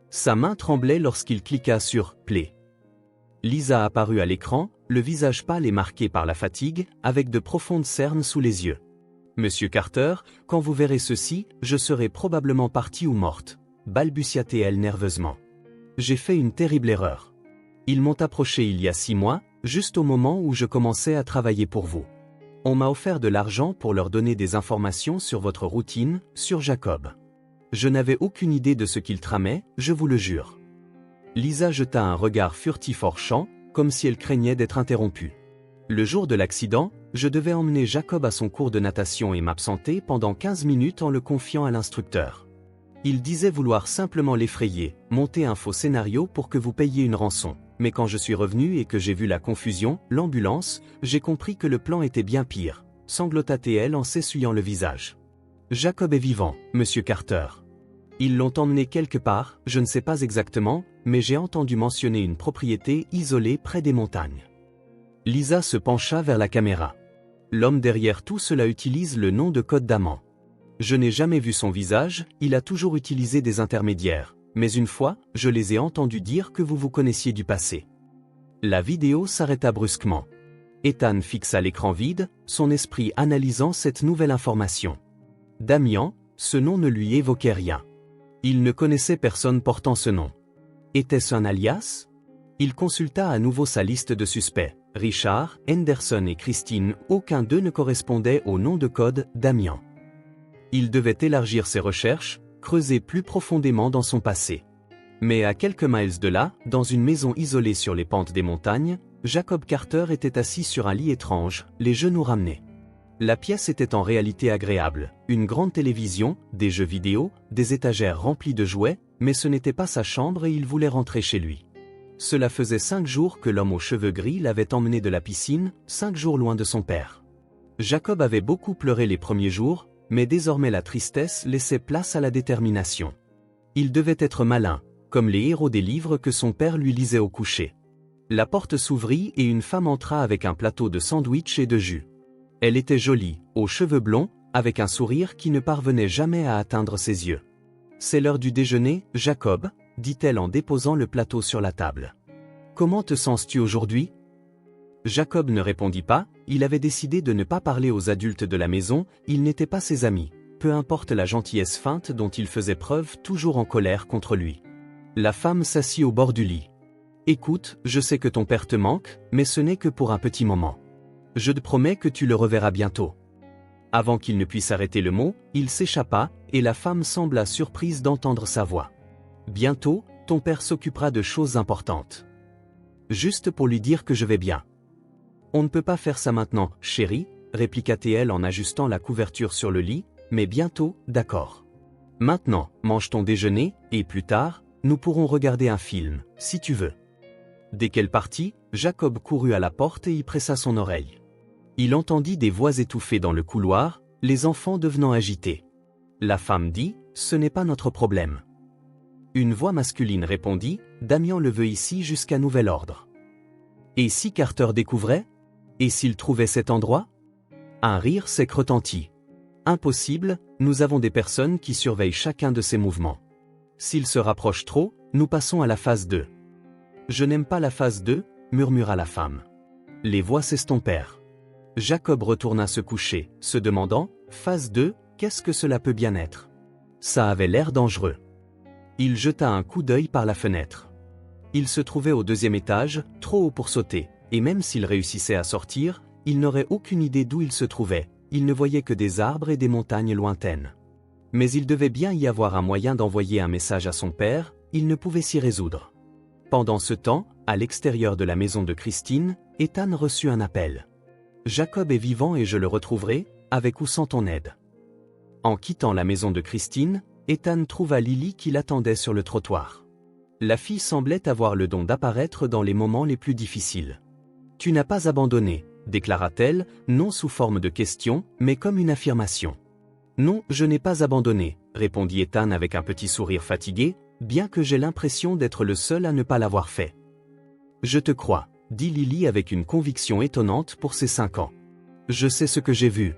Sa main tremblait lorsqu'il cliqua sur « Play ». Lisa apparut à l'écran, le visage pâle et marqué par la fatigue, avec de profondes cernes sous les yeux. « Monsieur Carter, quand vous verrez ceci, je serai probablement partie ou morte, » balbutia-t-elle nerveusement. « J'ai fait une terrible erreur. Ils m'ont approché il y a 6 mois, juste au moment où je commençais à travailler pour vous. On m'a offert de l'argent pour leur donner des informations sur votre routine, sur Jacob. Je n'avais aucune idée de ce qu'il tramait, je vous le jure. » Lisa jeta un regard furtif hors champ, comme si elle craignait d'être interrompue. Le jour de l'accident, je devais emmener Jacob à son cours de natation et m'absenter pendant 15 minutes en le confiant à l'instructeur. Il disait vouloir simplement l'effrayer, monter un faux scénario pour que vous payiez une rançon. Mais quand je suis revenu et que j'ai vu la confusion, l'ambulance, j'ai compris que le plan était bien pire, sanglota-t-elle en s'essuyant le visage. Jacob est vivant, Monsieur Carter. Ils l'ont emmené quelque part, je ne sais pas exactement, mais j'ai entendu mentionner une propriété isolée près des montagnes. Lisa se pencha vers la caméra. L'homme derrière tout cela utilise le nom de code d'amant. Je n'ai jamais vu son visage, il a toujours utilisé des intermédiaires, mais une fois, je les ai entendus dire que vous vous connaissiez du passé. La vidéo s'arrêta brusquement. Ethan fixa l'écran vide, son esprit analysant cette nouvelle information. Damian, ce nom ne lui évoquait rien. Il ne connaissait personne portant ce nom. Était-ce un alias? Il consulta à nouveau sa liste de suspects. Richard, Henderson et Christine, aucun d'eux ne correspondait au nom de code Damian. Il devait élargir ses recherches, creuser plus profondément dans son passé. Mais à quelques miles de là, dans une maison isolée sur les pentes des montagnes, Jacob Carter était assis sur un lit étrange, les genoux ramenés. La pièce était en réalité agréable, une grande télévision, des jeux vidéo, des étagères remplies de jouets, mais ce n'était pas sa chambre et il voulait rentrer chez lui. Cela faisait 5 jours que l'homme aux cheveux gris l'avait emmené de la piscine, 5 jours loin de son père. Jacob avait beaucoup pleuré les premiers jours, mais désormais la tristesse laissait place à la détermination. Il devait être malin, comme les héros des livres que son père lui lisait au coucher. La porte s'ouvrit et une femme entra avec un plateau de sandwich et de jus. Elle était jolie, aux cheveux blonds, avec un sourire qui ne parvenait jamais à atteindre ses yeux. « C'est l'heure du déjeuner, Jacob », dit-elle en déposant le plateau sur la table. « Comment te sens-tu aujourd'hui » Jacob ne répondit pas, il avait décidé de ne pas parler aux adultes de la maison, ils n'étaient pas ses amis, peu importe la gentillesse feinte dont il faisait preuve, toujours en colère contre lui. La femme s'assit au bord du lit. « Écoute, je sais que ton père te manque, mais ce n'est que pour un petit moment. Je te promets que tu le reverras bientôt. » Avant qu'il ne puisse arrêter le mot, il s'échappa, et la femme sembla surprise d'entendre sa voix. « Bientôt, ton père s'occupera de choses importantes. Juste pour lui dire que je vais bien. » « On ne peut pas faire ça maintenant, chérie, » répliqua-t-elle en ajustant la couverture sur le lit, « mais bientôt, d'accord. Maintenant, mange ton déjeuner, et plus tard, nous pourrons regarder un film, si tu veux. » Dès qu'elle partit, Jacob courut à la porte et y pressa son oreille. Il entendit des voix étouffées dans le couloir, les enfants devenant agités. La femme dit, « Ce n'est pas notre problème. » Une voix masculine répondit, « Damien le veut ici jusqu'à nouvel ordre. » Et si Carter découvrait ? Et s'il trouvait cet endroit ? Un rire sec retentit. Impossible, nous avons des personnes qui surveillent chacun de ses mouvements. S'il se rapproche trop, nous passons à la phase 2. Je n'aime pas la phase 2, murmura la femme. Les voix s'estompèrent. Jacob retourna se coucher, se demandant, phase 2, qu'est-ce que cela peut bien être ? Ça avait l'air dangereux. Il jeta un coup d'œil par la fenêtre. Il se trouvait au 2e étage, trop haut pour sauter. Et même s'il réussissait à sortir, il n'aurait aucune idée d'où il se trouvait, il ne voyait que des arbres et des montagnes lointaines. Mais il devait bien y avoir un moyen d'envoyer un message à son père, il ne pouvait s'y résoudre. Pendant ce temps, à l'extérieur de la maison de Christine, Ethan reçut un appel. « Jacob est vivant et je le retrouverai, avec ou sans ton aide. » En quittant la maison de Christine, Ethan trouva Lily qui l'attendait sur le trottoir. La fille semblait avoir le don d'apparaître dans les moments les plus difficiles. « Tu n'as pas abandonné, » déclara-t-elle, non sous forme de question, mais comme une affirmation. « Non, je n'ai pas abandonné, » répondit Ethan avec un petit sourire fatigué, bien que j'ai l'impression d'être le seul à ne pas l'avoir fait. « Je te crois, » dit Lily avec une conviction étonnante pour ses 5 ans. « Je sais ce que j'ai vu. »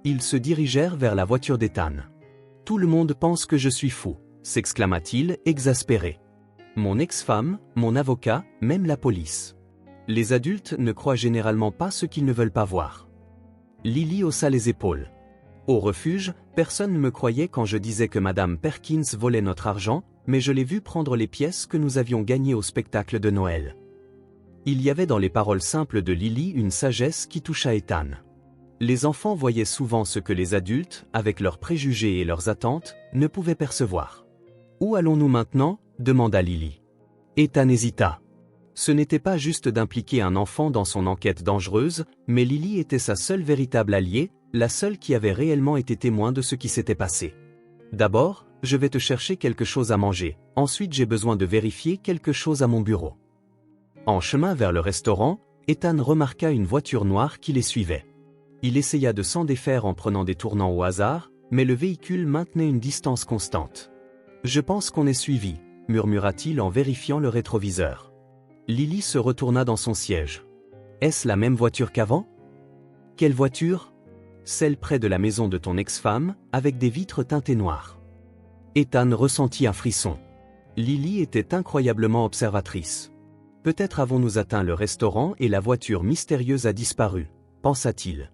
Ils se dirigèrent vers la voiture d'Ethan. « Tout le monde pense que je suis fou, » s'exclama-t-il, exaspéré. « Mon ex-femme, mon avocat, même la police. Les adultes ne croient généralement pas ce qu'ils ne veulent pas voir. » Lily haussa les épaules. « Au refuge, personne ne me croyait quand je disais que Madame Perkins volait notre argent, mais je l'ai vu prendre les pièces que nous avions gagnées au spectacle de Noël. » Il y avait dans les paroles simples de Lily une sagesse qui toucha Ethan. Les enfants voyaient souvent ce que les adultes, avec leurs préjugés et leurs attentes, ne pouvaient percevoir. « Où allons-nous maintenant ?» demanda Lily. Ethan hésita. Ce n'était pas juste d'impliquer un enfant dans son enquête dangereuse, mais Lily était sa seule véritable alliée, la seule qui avait réellement été témoin de ce qui s'était passé. « D'abord, je vais te chercher quelque chose à manger, ensuite j'ai besoin de vérifier quelque chose à mon bureau. » En chemin vers le restaurant, Ethan remarqua une voiture noire qui les suivait. Il essaya de s'en défaire en prenant des tournants au hasard, mais le véhicule maintenait une distance constante. « Je pense qu'on est suivi, » murmura-t-il en vérifiant le rétroviseur. Lily se retourna dans son siège. « Est-ce la même voiture qu'avant ? » ?»« Quelle voiture ? » ?»« Celle près de la maison de ton ex-femme, avec des vitres teintées noires. » Ethan ressentit un frisson. Lily était incroyablement observatrice. « Peut-être avons-nous atteint le restaurant et la voiture mystérieuse a disparu, » pensa-t-il.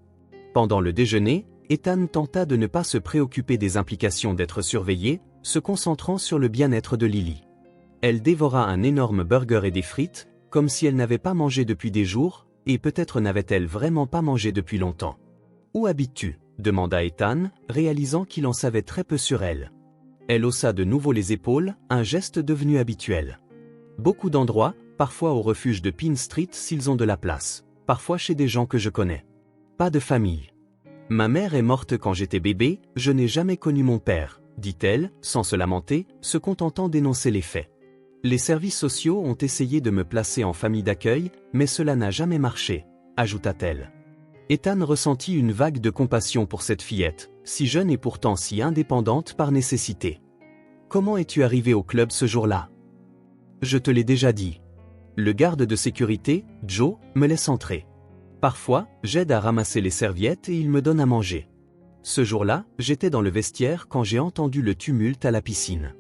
Pendant le déjeuner, Ethan tenta de ne pas se préoccuper des implications d'être surveillé, se concentrant sur le bien-être de Lily. Elle dévora un énorme burger et des frites, comme si elle n'avait pas mangé depuis des jours, et peut-être n'avait-elle vraiment pas mangé depuis longtemps. « Où habites-tu ? » demanda Ethan, réalisant qu'il en savait très peu sur elle. Elle haussa de nouveau les épaules, un geste devenu habituel. « Beaucoup d'endroits, parfois au refuge de Pine Street s'ils ont de la place, parfois chez des gens que je connais. Pas de famille. Ma mère est morte quand j'étais bébé, je n'ai jamais connu mon père, » dit-elle, sans se lamenter, se contentant d'énoncer les faits. Les services sociaux ont essayé de me placer en famille d'accueil, mais cela n'a jamais marché, ajouta-t-elle. Ethan ressentit une vague de compassion pour cette fillette, si jeune et pourtant si indépendante par nécessité. « Comment es-tu arrivé au club ce jour-là ? » « Je te l'ai déjà dit. » Le garde de sécurité, Joe, me laisse entrer. Parfois, j'aide à ramasser les serviettes et il me donne à manger. Ce jour-là, j'étais dans le vestiaire quand j'ai entendu le tumulte à la piscine.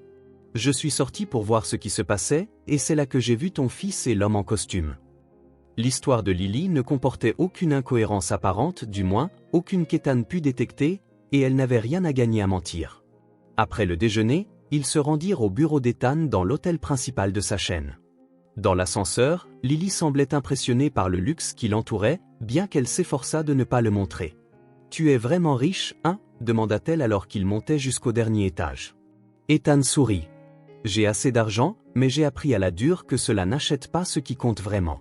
Je suis sorti pour voir ce qui se passait, et c'est là que j'ai vu ton fils et l'homme en costume. L'histoire de Lily ne comportait aucune incohérence apparente, du moins, aucune qu'Ethan put détecter, et elle n'avait rien à gagner à mentir. Après le déjeuner, ils se rendirent au bureau d'Ethan dans l'hôtel principal de sa chaîne. Dans l'ascenseur, Lily semblait impressionnée par le luxe qui l'entourait, bien qu'elle s'efforçât de ne pas le montrer. « Tu es vraiment riche, hein ?» demanda-t-elle alors qu'il montait jusqu'au dernier étage. Ethan sourit. « J'ai assez d'argent, mais j'ai appris à la dure que cela n'achète pas ce qui compte vraiment. »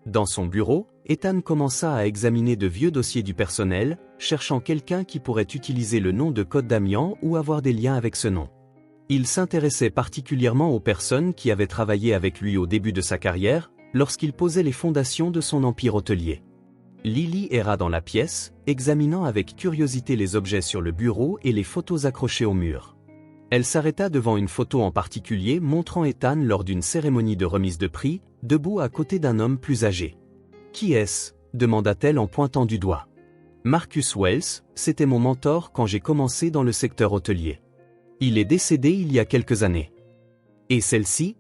Dans son bureau, Ethan commença à examiner de vieux dossiers du personnel, cherchant quelqu'un qui pourrait utiliser le nom de code d'Amiens ou avoir des liens avec ce nom. Il s'intéressait particulièrement aux personnes qui avaient travaillé avec lui au début de sa carrière, lorsqu'il posait les fondations de son empire hôtelier. Lily erra dans la pièce, examinant avec curiosité les objets sur le bureau et les photos accrochées au mur. Elle s'arrêta devant une photo en particulier montrant Ethan lors d'une cérémonie de remise de prix, debout à côté d'un homme plus âgé. « Qui est-ce » demanda-t-elle en pointant du doigt. « Marcus Wells, c'était mon mentor quand j'ai commencé dans le secteur hôtelier. Il est décédé il y a quelques années. » Et celle-ci ?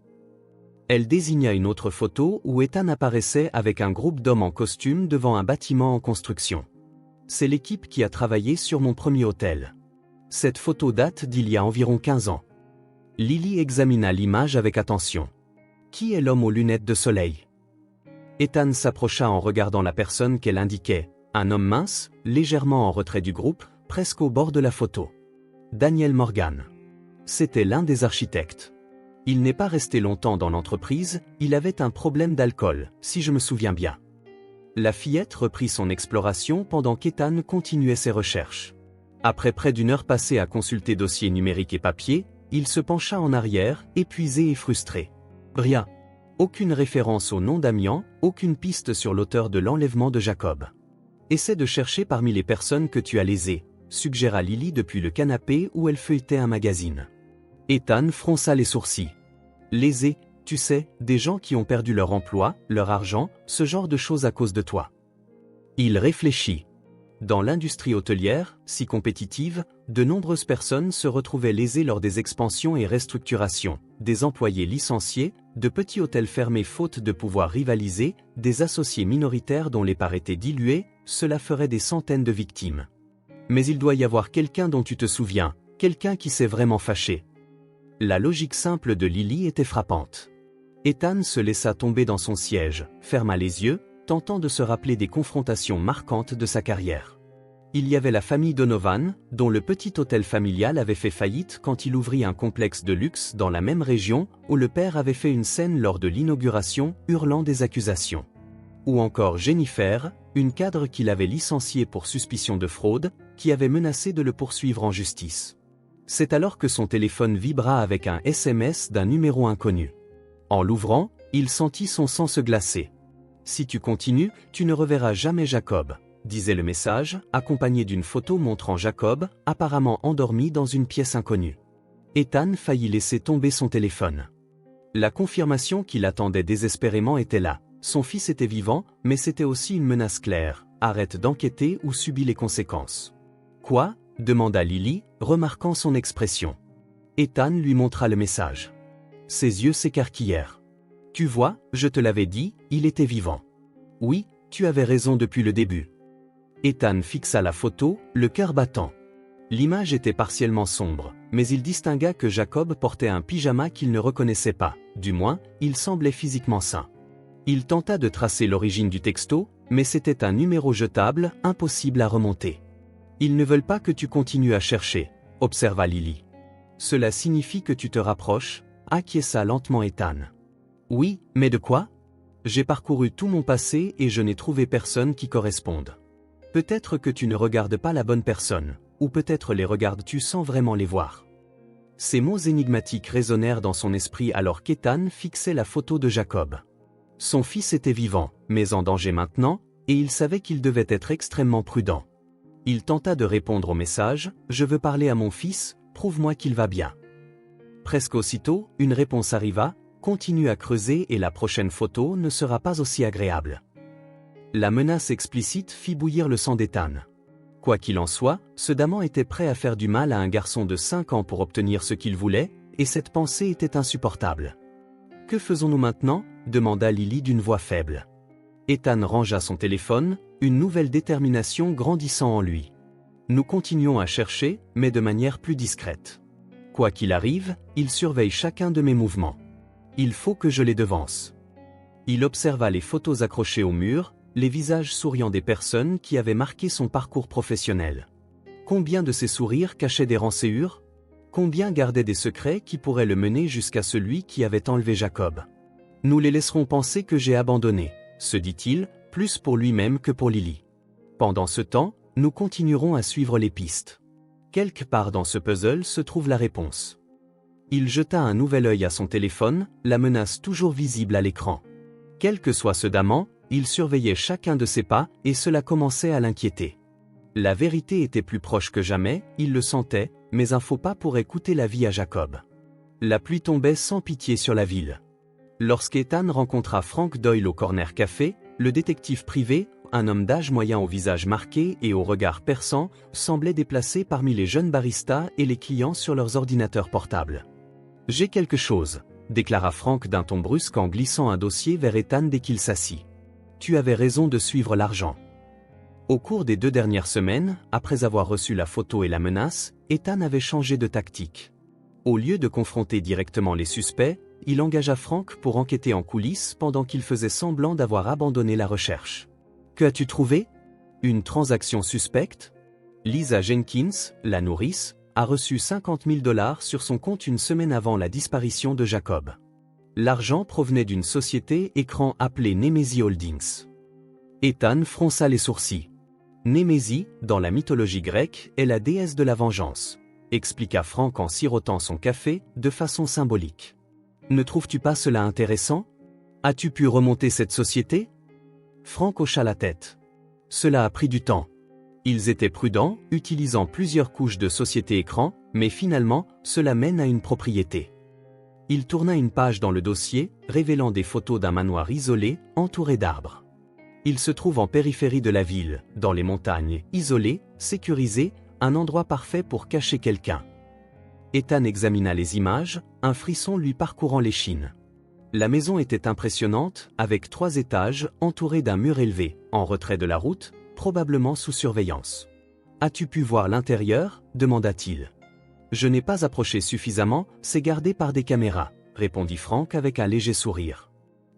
Elle désigna une autre photo où Ethan apparaissait avec un groupe d'hommes en costume devant un bâtiment en construction. « C'est l'équipe qui a travaillé sur mon premier hôtel. » Cette photo date d'il y a environ 15 ans. Lily examina l'image avec attention. « Qui est l'homme aux lunettes de soleil ?» Ethan s'approcha en regardant la personne qu'elle indiquait, un homme mince, légèrement en retrait du groupe, presque au bord de la photo. Daniel Morgan. C'était l'un des architectes. Il n'est pas resté longtemps dans l'entreprise, il avait un problème d'alcool, si je me souviens bien. La fillette reprit son exploration pendant qu'Ethan continuait ses recherches. Après près d'une heure passée à consulter dossiers numériques et papier, il se pencha en arrière, épuisé et frustré. Rien. Aucune référence au nom d'Amiens, aucune piste sur l'auteur de l'enlèvement de Jacob. Essaie de chercher parmi les personnes que tu as lésées, suggéra Lily depuis le canapé où elle feuilletait un magazine. Ethan fronça les sourcils. Lésés, tu sais, des gens qui ont perdu leur emploi, leur argent, ce genre de choses à cause de toi. Il réfléchit. Dans l'industrie hôtelière, si compétitive, de nombreuses personnes se retrouvaient lésées lors des expansions et restructurations, des employés licenciés, de petits hôtels fermés faute de pouvoir rivaliser, des associés minoritaires dont les parts étaient diluées, cela ferait des centaines de victimes. Mais il doit y avoir quelqu'un dont tu te souviens, quelqu'un qui s'est vraiment fâché. La logique simple de Lily était frappante. Ethan se laissa tomber dans son siège, ferma les yeux, tentant de se rappeler des confrontations marquantes de sa carrière. Il y avait la famille Donovan, dont le petit hôtel familial avait fait faillite quand il ouvrit un complexe de luxe dans la même région, où le père avait fait une scène lors de l'inauguration, hurlant des accusations. Ou encore Jennifer, une cadre qu'il avait licenciée pour suspicion de fraude, qui avait menacé de le poursuivre en justice. C'est alors que son téléphone vibra avec un SMS d'un numéro inconnu. En l'ouvrant, il sentit son sang se glacer. « Si tu continues, tu ne reverras jamais Jacob », disait le message, accompagné d'une photo montrant Jacob, apparemment endormi dans une pièce inconnue. Ethan faillit laisser tomber son téléphone. La confirmation qu'il attendait désespérément était là. Son fils était vivant, mais c'était aussi une menace claire. Arrête d'enquêter ou subis les conséquences. « Quoi ?» demanda Lily, remarquant son expression. Ethan lui montra le message. Ses yeux s'écarquillèrent. « Tu vois, je te l'avais dit, il était vivant. »« Oui, tu avais raison depuis le début. » Ethan fixa la photo, le cœur battant. L'image était partiellement sombre, mais il distingua que Jacob portait un pyjama qu'il ne reconnaissait pas, du moins, il semblait physiquement sain. Il tenta de tracer l'origine du texto, mais c'était un numéro jetable, impossible à remonter. « Ils ne veulent pas que tu continues à chercher », observa Lily. « Cela signifie que tu te rapproches », acquiesça lentement Ethan. « Oui, mais de quoi ? J'ai parcouru tout mon passé et je n'ai trouvé personne qui corresponde. Peut-être que tu ne regardes pas la bonne personne, ou peut-être les regardes-tu sans vraiment les voir. » Ces mots énigmatiques résonnèrent dans son esprit alors qu'Ethan fixait la photo de Jacob. Son fils était vivant, mais en danger maintenant, et il savait qu'il devait être extrêmement prudent. Il tenta de répondre au message « Je veux parler à mon fils, prouve-moi qu'il va bien. » Presque aussitôt, une réponse arriva « continue à creuser et la prochaine photo ne sera pas aussi agréable. La menace explicite fit bouillir le sang d'Ethan. Quoi qu'il en soit, ce daman était prêt à faire du mal à un garçon de 5 ans pour obtenir ce qu'il voulait, et cette pensée était insupportable. « Que faisons-nous maintenant » demanda Lily d'une voix faible. Ethan rangea son téléphone, une nouvelle détermination grandissant en lui. « Nous continuons à chercher, mais de manière plus discrète. Quoi qu'il arrive, il surveille chacun de mes mouvements. Il faut que je les devance. » Il observa les photos accrochées au mur, les visages souriants des personnes qui avaient marqué son parcours professionnel. Combien de ces sourires cachaient des rançures? Combien gardaient des secrets qui pourraient le mener jusqu'à celui qui avait enlevé Jacob? Nous les laisserons penser que j'ai abandonné, se dit-il, plus pour lui-même que pour Lily. Pendant ce temps, nous continuerons à suivre les pistes. Quelque part dans ce puzzle se trouve la réponse. Il jeta un nouvel œil à son téléphone, la menace toujours visible à l'écran. Quel que soit ce daman, il surveillait chacun de ses pas et cela commençait à l'inquiéter. La vérité était plus proche que jamais, il le sentait, mais un faux pas pourrait coûter la vie à Jacob. La pluie tombait sans pitié sur la ville. Lorsqu'Ethan rencontra Frank Doyle au Corner Café, le détective privé, un homme d'âge moyen au visage marqué et au regard perçant, semblait déplacé parmi les jeunes baristas et les clients sur leurs ordinateurs portables. « J'ai quelque chose », déclara Frank d'un ton brusque en glissant un dossier vers Ethan dès qu'il s'assit. « Tu avais raison de suivre l'argent. » Au cours des 2 dernières semaines, après avoir reçu la photo et la menace, Ethan avait changé de tactique. Au lieu de confronter directement les suspects, il engagea Frank pour enquêter en coulisses pendant qu'il faisait semblant d'avoir abandonné la recherche. « Que as-tu trouvé ? Une transaction suspecte ? Lisa Jenkins, la nourrice, a reçu $50 000 sur son compte une semaine avant la disparition de Jacob. L'argent provenait d'une société écran appelée Nemesis Holdings. » Ethan fronça les sourcils. Némésie, dans la mythologie grecque, est la déesse de la vengeance, expliqua Frank en sirotant son café, de façon symbolique. Ne trouves-tu pas cela intéressant? As-tu pu remonter cette société? Frank hocha la tête. Cela a pris du temps. Ils étaient prudents, utilisant plusieurs couches de société écran, mais finalement, cela mène à une propriété. Il tourna une page dans le dossier, révélant des photos d'un manoir isolé, entouré d'arbres. Il se trouve en périphérie de la ville, dans les montagnes, isolé, sécurisé, un endroit parfait pour cacher quelqu'un. Ethan examina les images, un frisson lui parcourant l'échine. La maison était impressionnante, avec 3 étages, entourée d'un mur élevé, en retrait de la route, probablement sous surveillance. « As-tu pu voir l'intérieur » demanda-t-il. « Je n'ai pas approché suffisamment, c'est gardé par des caméras » répondit Frank avec un léger sourire.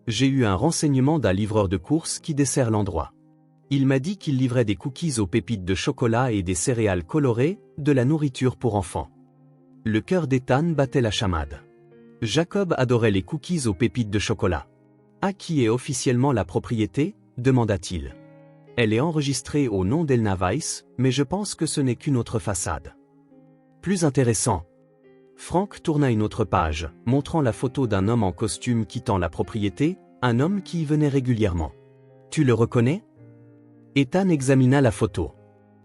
J'ai eu un renseignement d'un livreur de courses qui dessert l'endroit. Il m'a dit qu'il livrait des cookies aux pépites de chocolat et des céréales colorées, de la nourriture pour enfants. Le cœur d'Ethan battait la chamade. Jacob adorait les cookies aux pépites de chocolat. « À qui est officiellement la propriété » demanda-t-il. « Elle est enregistrée au nom d'Elna Weiss, mais je pense que ce n'est qu'une autre façade. » Plus intéressant. Frank tourna une autre page, montrant la photo d'un homme en costume quittant la propriété, un homme qui y venait régulièrement. « Tu le reconnais » Ethan examina la photo.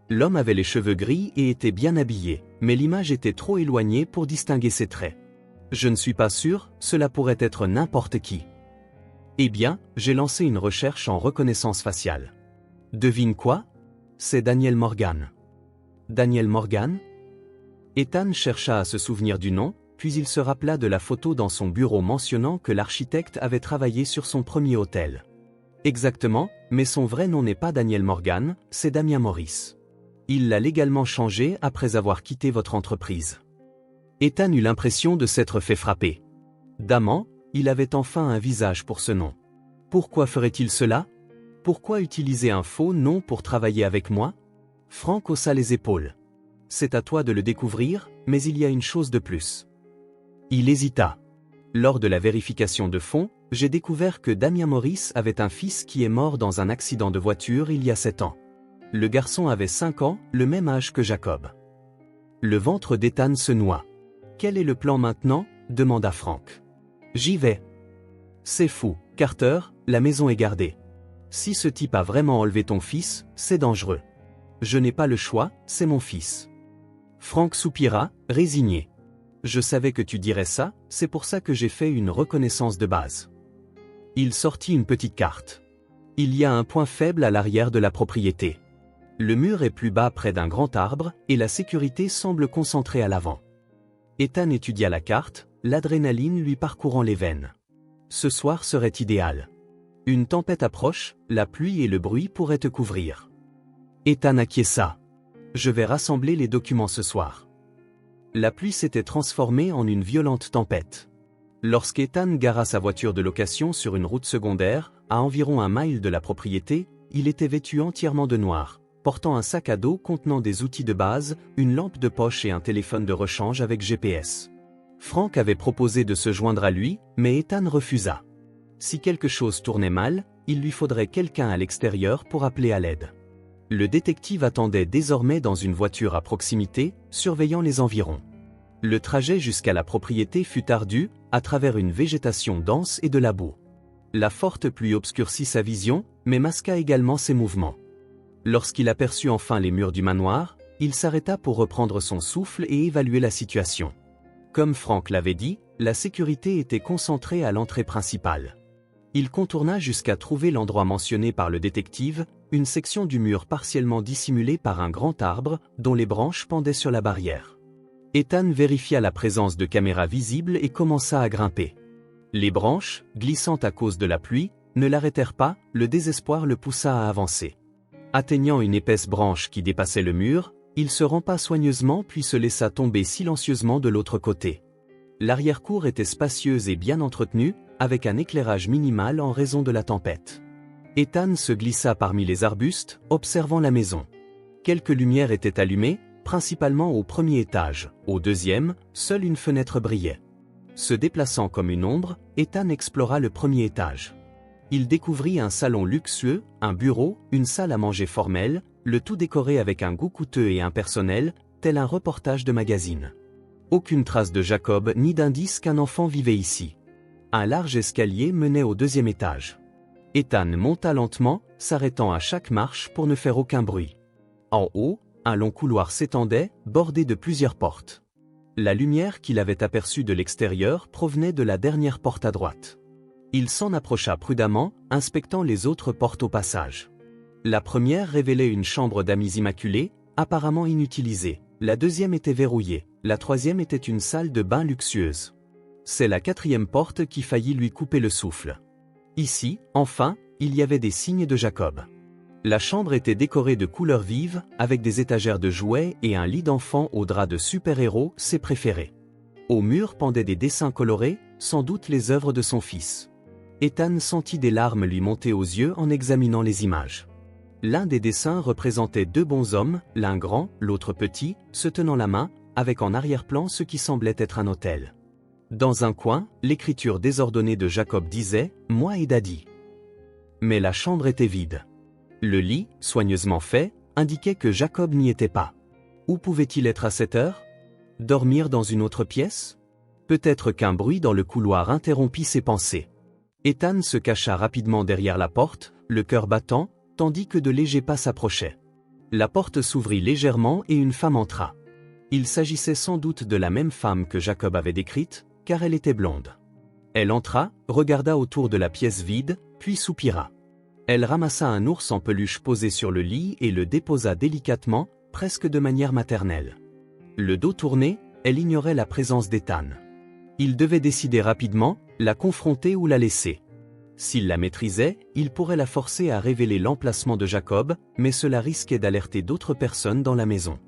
L'homme avait les cheveux gris et était bien habillé, mais l'image était trop éloignée pour distinguer ses traits. « Je ne suis pas sûr, cela pourrait être n'importe qui. » Eh bien, j'ai lancé une recherche en reconnaissance faciale. Devine quoi? C'est Daniel Morgan. Daniel Morgan? Ethan chercha à se souvenir du nom, puis il se rappela de la photo dans son bureau mentionnant que l'architecte avait travaillé sur son premier hôtel. Exactement, mais son vrai nom n'est pas Daniel Morgan, c'est Damien Morris. Il l'a légalement changé après avoir quitté votre entreprise. Ethan eut l'impression de s'être fait frapper. Damant, il avait enfin un visage pour ce nom. Pourquoi ferait-il cela? Pourquoi utiliser un faux nom pour travailler avec moi? Frank haussa les épaules. C'est à toi de le découvrir, mais il y a une chose de plus. Il hésita. Lors de la vérification de fond, j'ai découvert que Damien Morris avait un fils qui est mort dans un accident de voiture il y a 7 ans. Le garçon avait 5 ans, le même âge que Jacob. Le ventre d'Ethan se noua. Quel est le plan maintenant? Demanda Frank. J'y vais. C'est fou, Carter, la maison est gardée. Si ce type a vraiment enlevé ton fils, c'est dangereux. Je n'ai pas le choix, c'est mon fils. Frank soupira, résigné. Je savais que tu dirais ça, c'est pour ça que j'ai fait une reconnaissance de base. Il sortit une petite carte. Il y a un point faible à l'arrière de la propriété. Le mur est plus bas près d'un grand arbre et la sécurité semble concentrée à l'avant. Ethan étudia la carte, l'adrénaline lui parcourant les veines. Ce soir serait idéal. Une tempête approche, la pluie et le bruit pourraient te couvrir. Ethan acquiesça. Je vais rassembler les documents ce soir. La pluie s'était transformée en une violente tempête. Lorsqu'Ethan gara sa voiture de location sur une route secondaire, à environ 1 mile de la propriété, il était vêtu entièrement de noir, portant un sac à dos contenant des outils de base, une lampe de poche et un téléphone de rechange avec GPS. Frank avait proposé de se joindre à lui, mais Ethan refusa. Si quelque chose tournait mal, il lui faudrait quelqu'un à l'extérieur pour appeler à l'aide. Le détective attendait désormais dans une voiture à proximité, surveillant les environs. Le trajet jusqu'à la propriété fut ardu, à travers une végétation dense et de la boue. La forte pluie obscurcit sa vision, mais masqua également ses mouvements. Lorsqu'il aperçut enfin les murs du manoir, il s'arrêta pour reprendre son souffle et évaluer la situation. Comme Frank l'avait dit, la sécurité était concentrée à l'entrée principale. Il contourna jusqu'à trouver l'endroit mentionné par le détective, une section du mur partiellement dissimulée par un grand arbre, dont les branches pendaient sur la barrière. Ethan vérifia la présence de caméras visibles et commença à grimper. Les branches, glissantes à cause de la pluie, ne l'arrêtèrent pas, le désespoir le poussa à avancer. Atteignant une épaisse branche qui dépassait le mur, il se rampa soigneusement puis se laissa tomber silencieusement de l'autre côté. L'arrière-cour était spacieuse et bien entretenue, avec un éclairage minimal en raison de la tempête. Ethan se glissa parmi les arbustes, observant la maison. Quelques lumières étaient allumées, principalement au premier étage. Au deuxième, seule une fenêtre brillait. Se déplaçant comme une ombre, Ethan explora le premier étage. Il découvrit un salon luxueux, un bureau, une salle à manger formelle, le tout décoré avec un goût coûteux et impersonnel, tel un reportage de magazine. Aucune trace de Jacob ni d'indice qu'un enfant vivait ici. Un large escalier menait au deuxième étage. Ethan monta lentement, s'arrêtant à chaque marche pour ne faire aucun bruit. En haut, un long couloir s'étendait, bordé de plusieurs portes. La lumière qu'il avait aperçue de l'extérieur provenait de la dernière porte à droite. Il s'en approcha prudemment, inspectant les autres portes au passage. La première révélait une chambre d'amis immaculée, apparemment inutilisée. La deuxième était verrouillée. La troisième était une salle de bain luxueuse. C'est la quatrième porte qui faillit lui couper le souffle. Ici, enfin, il y avait des signes de Jacob. La chambre était décorée de couleurs vives, avec des étagères de jouets et un lit d'enfant aux draps de super-héros, ses préférés. Au mur pendaient des dessins colorés, sans doute les œuvres de son fils. Ethan sentit des larmes lui monter aux yeux en examinant les images. L'un des dessins représentait 2 bonshommes, l'un grand, l'autre petit, se tenant la main, avec en arrière-plan ce qui semblait être un autel. Dans un coin, l'écriture désordonnée de Jacob disait « Moi et Daddy ». Mais la chambre était vide. Le lit, soigneusement fait, indiquait que Jacob n'y était pas. Où pouvait-il être à cette heure? Dormir dans une autre pièce? Peut-être qu'un bruit dans le couloir interrompit ses pensées. Ethan se cacha rapidement derrière la porte, le cœur battant, tandis que de légers pas s'approchaient. La porte s'ouvrit légèrement et une femme entra. Il s'agissait sans doute de la même femme que Jacob avait décrite, car elle était blonde. Elle entra, regarda autour de la pièce vide, puis soupira. Elle ramassa un ours en peluche posé sur le lit et le déposa délicatement, presque de manière maternelle. Le dos tourné, elle ignorait la présence d'Ethan. Il devait décider rapidement, la confronter ou la laisser. S'il la maîtrisait, il pourrait la forcer à révéler l'emplacement de Jacob, mais cela risquait d'alerter d'autres personnes dans la maison.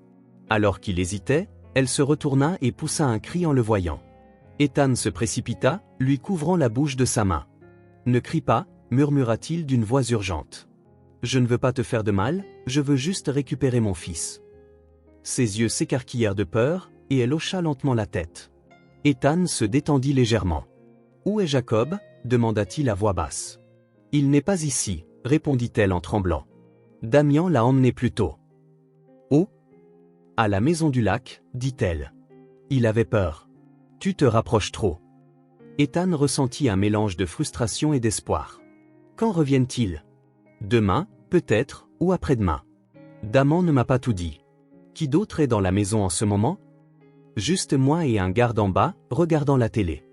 Alors qu'il hésitait, elle se retourna et poussa un cri en le voyant. Ethan se précipita, lui couvrant la bouche de sa main. « Ne crie pas », murmura-t-il d'une voix urgente. « Je ne veux pas te faire de mal, je veux juste récupérer mon fils. » Ses yeux s'écarquillèrent de peur, et elle hocha lentement la tête. Ethan se détendit légèrement. « Où est Jacob ?» demanda-t-il à voix basse. « Il n'est pas ici », répondit-elle en tremblant. « Damien l'a emmené plus tôt. »« Oh !»« À la maison du lac, » dit-elle. Il avait peur. « Tu te rapproches trop. » Ethan ressentit un mélange de frustration et d'espoir. « Quand reviennent-ils ? Demain, peut-être, ou après-demain. Damien ne m'a pas tout dit. Qui d'autre est dans la maison en ce moment ? Juste moi et un garde en bas, regardant la télé.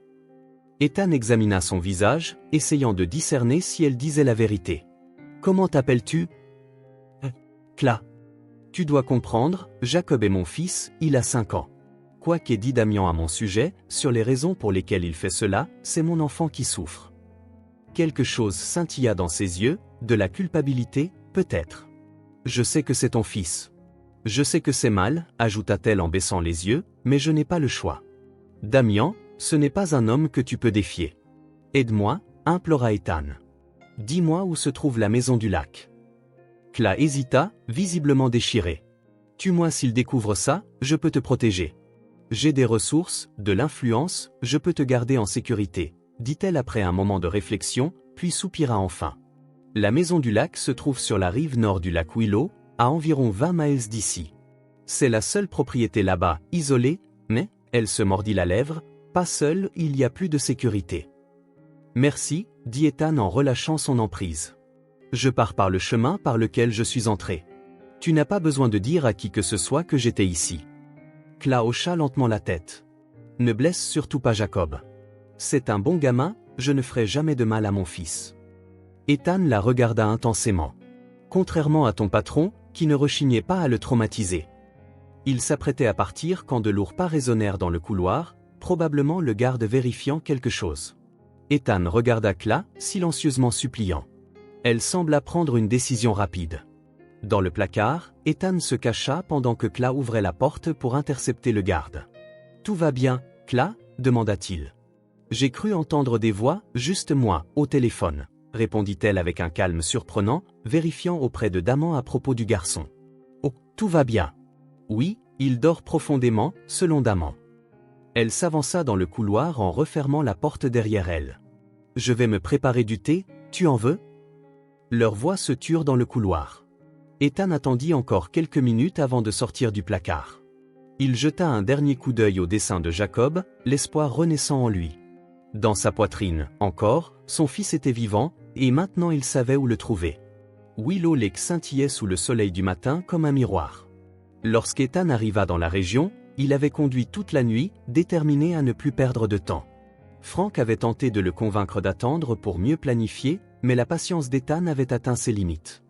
Ethan examina son visage, essayant de discerner si elle disait la vérité. Comment t'appelles-tu? Cla. Tu dois comprendre, Jacob est mon fils, il a 5 ans. Quoi qu'ait dit Damian à mon sujet, sur les raisons pour lesquelles il fait cela, c'est mon enfant qui souffre. Quelque chose scintilla dans ses yeux, de la culpabilité, peut-être. Je sais que c'est ton fils. Je sais que c'est mal, ajouta-t-elle en baissant les yeux, mais je n'ai pas le choix. Damian, ce n'est pas un homme que tu peux défier. Aide-moi, implora Ethan. Dis-moi où se trouve la maison du lac. Cla hésita, visiblement déchiré. Tue-moi s'il découvre ça, je peux te protéger. J'ai des ressources, de l'influence, je peux te garder en sécurité, dit-elle après un moment de réflexion, puis soupira enfin. La maison du lac se trouve sur la rive nord du lac Willow, à environ 20 miles d'ici. C'est la seule propriété là-bas, isolée, mais, elle se mordit la lèvre, pas seule, il y a plus de sécurité. Merci, dit Ethan en relâchant son emprise. Je pars par le chemin par lequel je suis entré. Tu n'as pas besoin de dire à qui que ce soit que j'étais ici. Cla hocha lentement la tête. Ne blesse surtout pas Jacob. C'est un bon gamin, je ne ferai jamais de mal à mon fils. Ethan la regarda intensément. Contrairement à ton patron, qui ne rechignait pas à le traumatiser. Il s'apprêtait à partir quand de lourds pas résonnèrent dans le couloir, probablement le garde vérifiant quelque chose. Ethan regarda Cla, silencieusement suppliant. Elle sembla prendre une décision rapide. Dans le placard, Ethan se cacha pendant que Cla ouvrait la porte pour intercepter le garde. « Tout va bien, Cla ?» demanda-t-il. « J'ai cru entendre des voix, juste moi, au téléphone, » répondit-elle avec un calme surprenant, vérifiant auprès de Daman à propos du garçon. « Oh, tout va bien. » « Oui, il dort profondément, selon Daman. » Elle s'avança dans le couloir en refermant la porte derrière elle. « Je vais me préparer du thé, tu en veux ?» Leurs voix se turent dans le couloir. Ethan attendit encore quelques minutes avant de sortir du placard. Il jeta un dernier coup d'œil au dessin de Jacob, l'espoir renaissant en lui. Dans sa poitrine, encore, son fils était vivant, et maintenant il savait où le trouver. Willow Lake scintillait sous le soleil du matin comme un miroir. Lorsqu'Ethan arriva dans la région, il avait conduit toute la nuit, déterminé à ne plus perdre de temps. Frank avait tenté de le convaincre d'attendre pour mieux planifier, mais la patience d'Ethan avait atteint ses limites.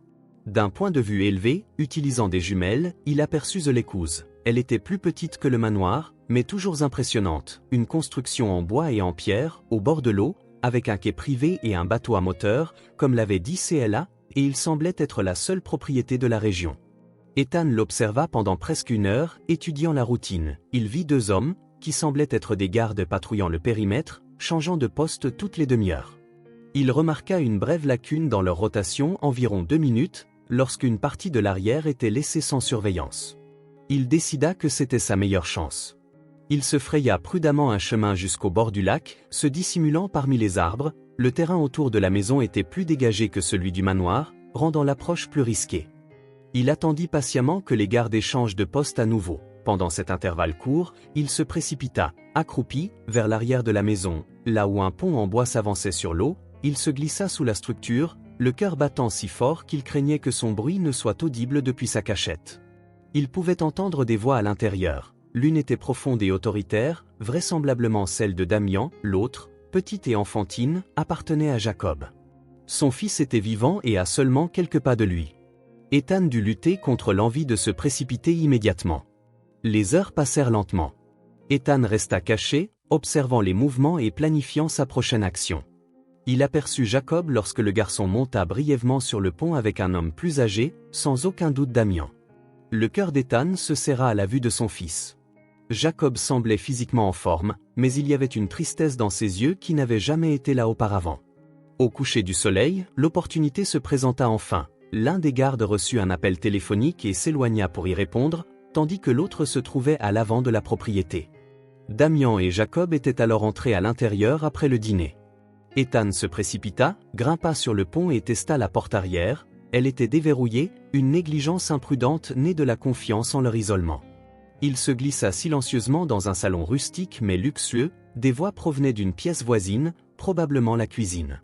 D'un point de vue élevé, utilisant des jumelles, il aperçut l'écouse. Elle était plus petite que le manoir, mais toujours impressionnante, une construction en bois et en pierre, au bord de l'eau, avec un quai privé et un bateau à moteur, comme l'avait dit CLA, et il semblait être la seule propriété de la région. Ethan l'observa pendant presque 1 heure, étudiant la routine. Il vit 2 hommes, qui semblaient être des gardes patrouillant le périmètre, changeant de poste toutes les demi-heures. Il remarqua une brève lacune dans leur rotation, environ 2 minutes, lorsqu'une partie de l'arrière était laissée sans surveillance. Il décida que c'était sa meilleure chance. Il se fraya prudemment un chemin jusqu'au bord du lac, se dissimulant parmi les arbres. Le terrain autour de la maison était plus dégagé que celui du manoir, rendant l'approche plus risquée. Il attendit patiemment que les gardes échangent de poste à nouveau. Pendant cet intervalle court, il se précipita, accroupi, vers l'arrière de la maison, là où un pont en bois s'avançait sur l'eau. Il se glissa sous la structure, le cœur battant si fort qu'il craignait que son bruit ne soit audible depuis sa cachette. Il pouvait entendre des voix à l'intérieur. L'une était profonde et autoritaire, vraisemblablement celle de Damian, l'autre, petite et enfantine, appartenait à Jacob. Son fils était vivant et à seulement quelques pas de lui. Ethan dut lutter contre l'envie de se précipiter immédiatement. Les heures passèrent lentement. Ethan resta caché, observant les mouvements et planifiant sa prochaine action. Il aperçut Jacob lorsque le garçon monta brièvement sur le pont avec un homme plus âgé, sans aucun doute Damian. Le cœur d'Ethan se serra à la vue de son fils. Jacob semblait physiquement en forme, mais il y avait une tristesse dans ses yeux qui n'avait jamais été là auparavant. Au coucher du soleil, l'opportunité se présenta enfin. L'un des gardes reçut un appel téléphonique et s'éloigna pour y répondre, tandis que l'autre se trouvait à l'avant de la propriété. Damian et Jacob étaient alors entrés à l'intérieur après le dîner. Ethan se précipita, grimpa sur le pont et testa la porte arrière. Elle était déverrouillée, une négligence imprudente née de la confiance en leur isolement. Il se glissa silencieusement dans un salon rustique mais luxueux. Des voix provenaient d'une pièce voisine, probablement la cuisine.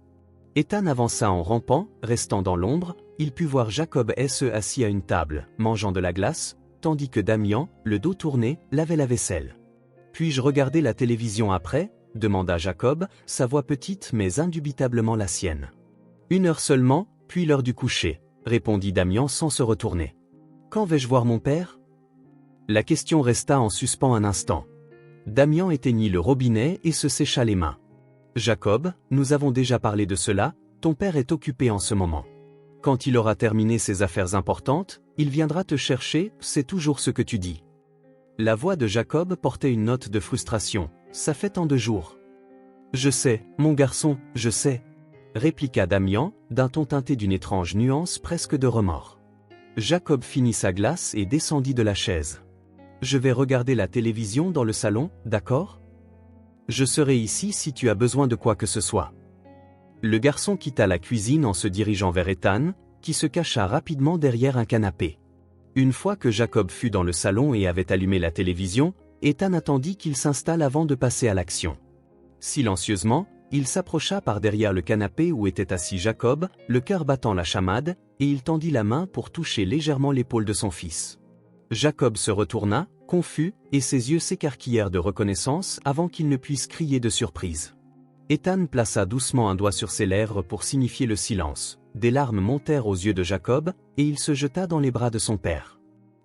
Ethan avança en rampant, restant dans l'ombre. Il put voir Jacob assis à une table, mangeant de la glace, tandis que Damian, le dos tourné, lavait la vaisselle. Puis-je regarder la télévision après ? Demanda Jacob, sa voix petite mais indubitablement la sienne. 1 heure seulement, puis l'heure du coucher, répondit Damian sans se retourner. Quand vais-je voir mon père ? La question resta en suspens un instant. Damian éteignit le robinet et se sécha les mains. Jacob, nous avons déjà parlé de cela, ton père est occupé en ce moment. Quand il aura terminé ses affaires importantes, il viendra te chercher, c'est toujours ce que tu dis. La voix de Jacob portait une note de frustration. Ça fait tant de jours. Je sais, mon garçon, je sais, répliqua Damian, d'un ton teinté d'une étrange nuance presque de remords. Jacob finit sa glace et descendit de la chaise. Je vais regarder la télévision dans le salon, d'accord ? Je serai ici si tu as besoin de quoi que ce soit. Le garçon quitta la cuisine en se dirigeant vers Ethan, qui se cacha rapidement derrière un canapé. Une fois que Jacob fut dans le salon et avait allumé la télévision, Ethan attendit qu'il s'installe avant de passer à l'action. Silencieusement, il s'approcha par derrière le canapé où était assis Jacob, le cœur battant la chamade, et il tendit la main pour toucher légèrement l'épaule de son fils. Jacob se retourna, confus, et ses yeux s'écarquillèrent de reconnaissance avant qu'il ne puisse crier de surprise. Ethan plaça doucement un doigt sur ses lèvres pour signifier le silence. Des larmes montèrent aux yeux de Jacob, et il se jeta dans les bras de son père.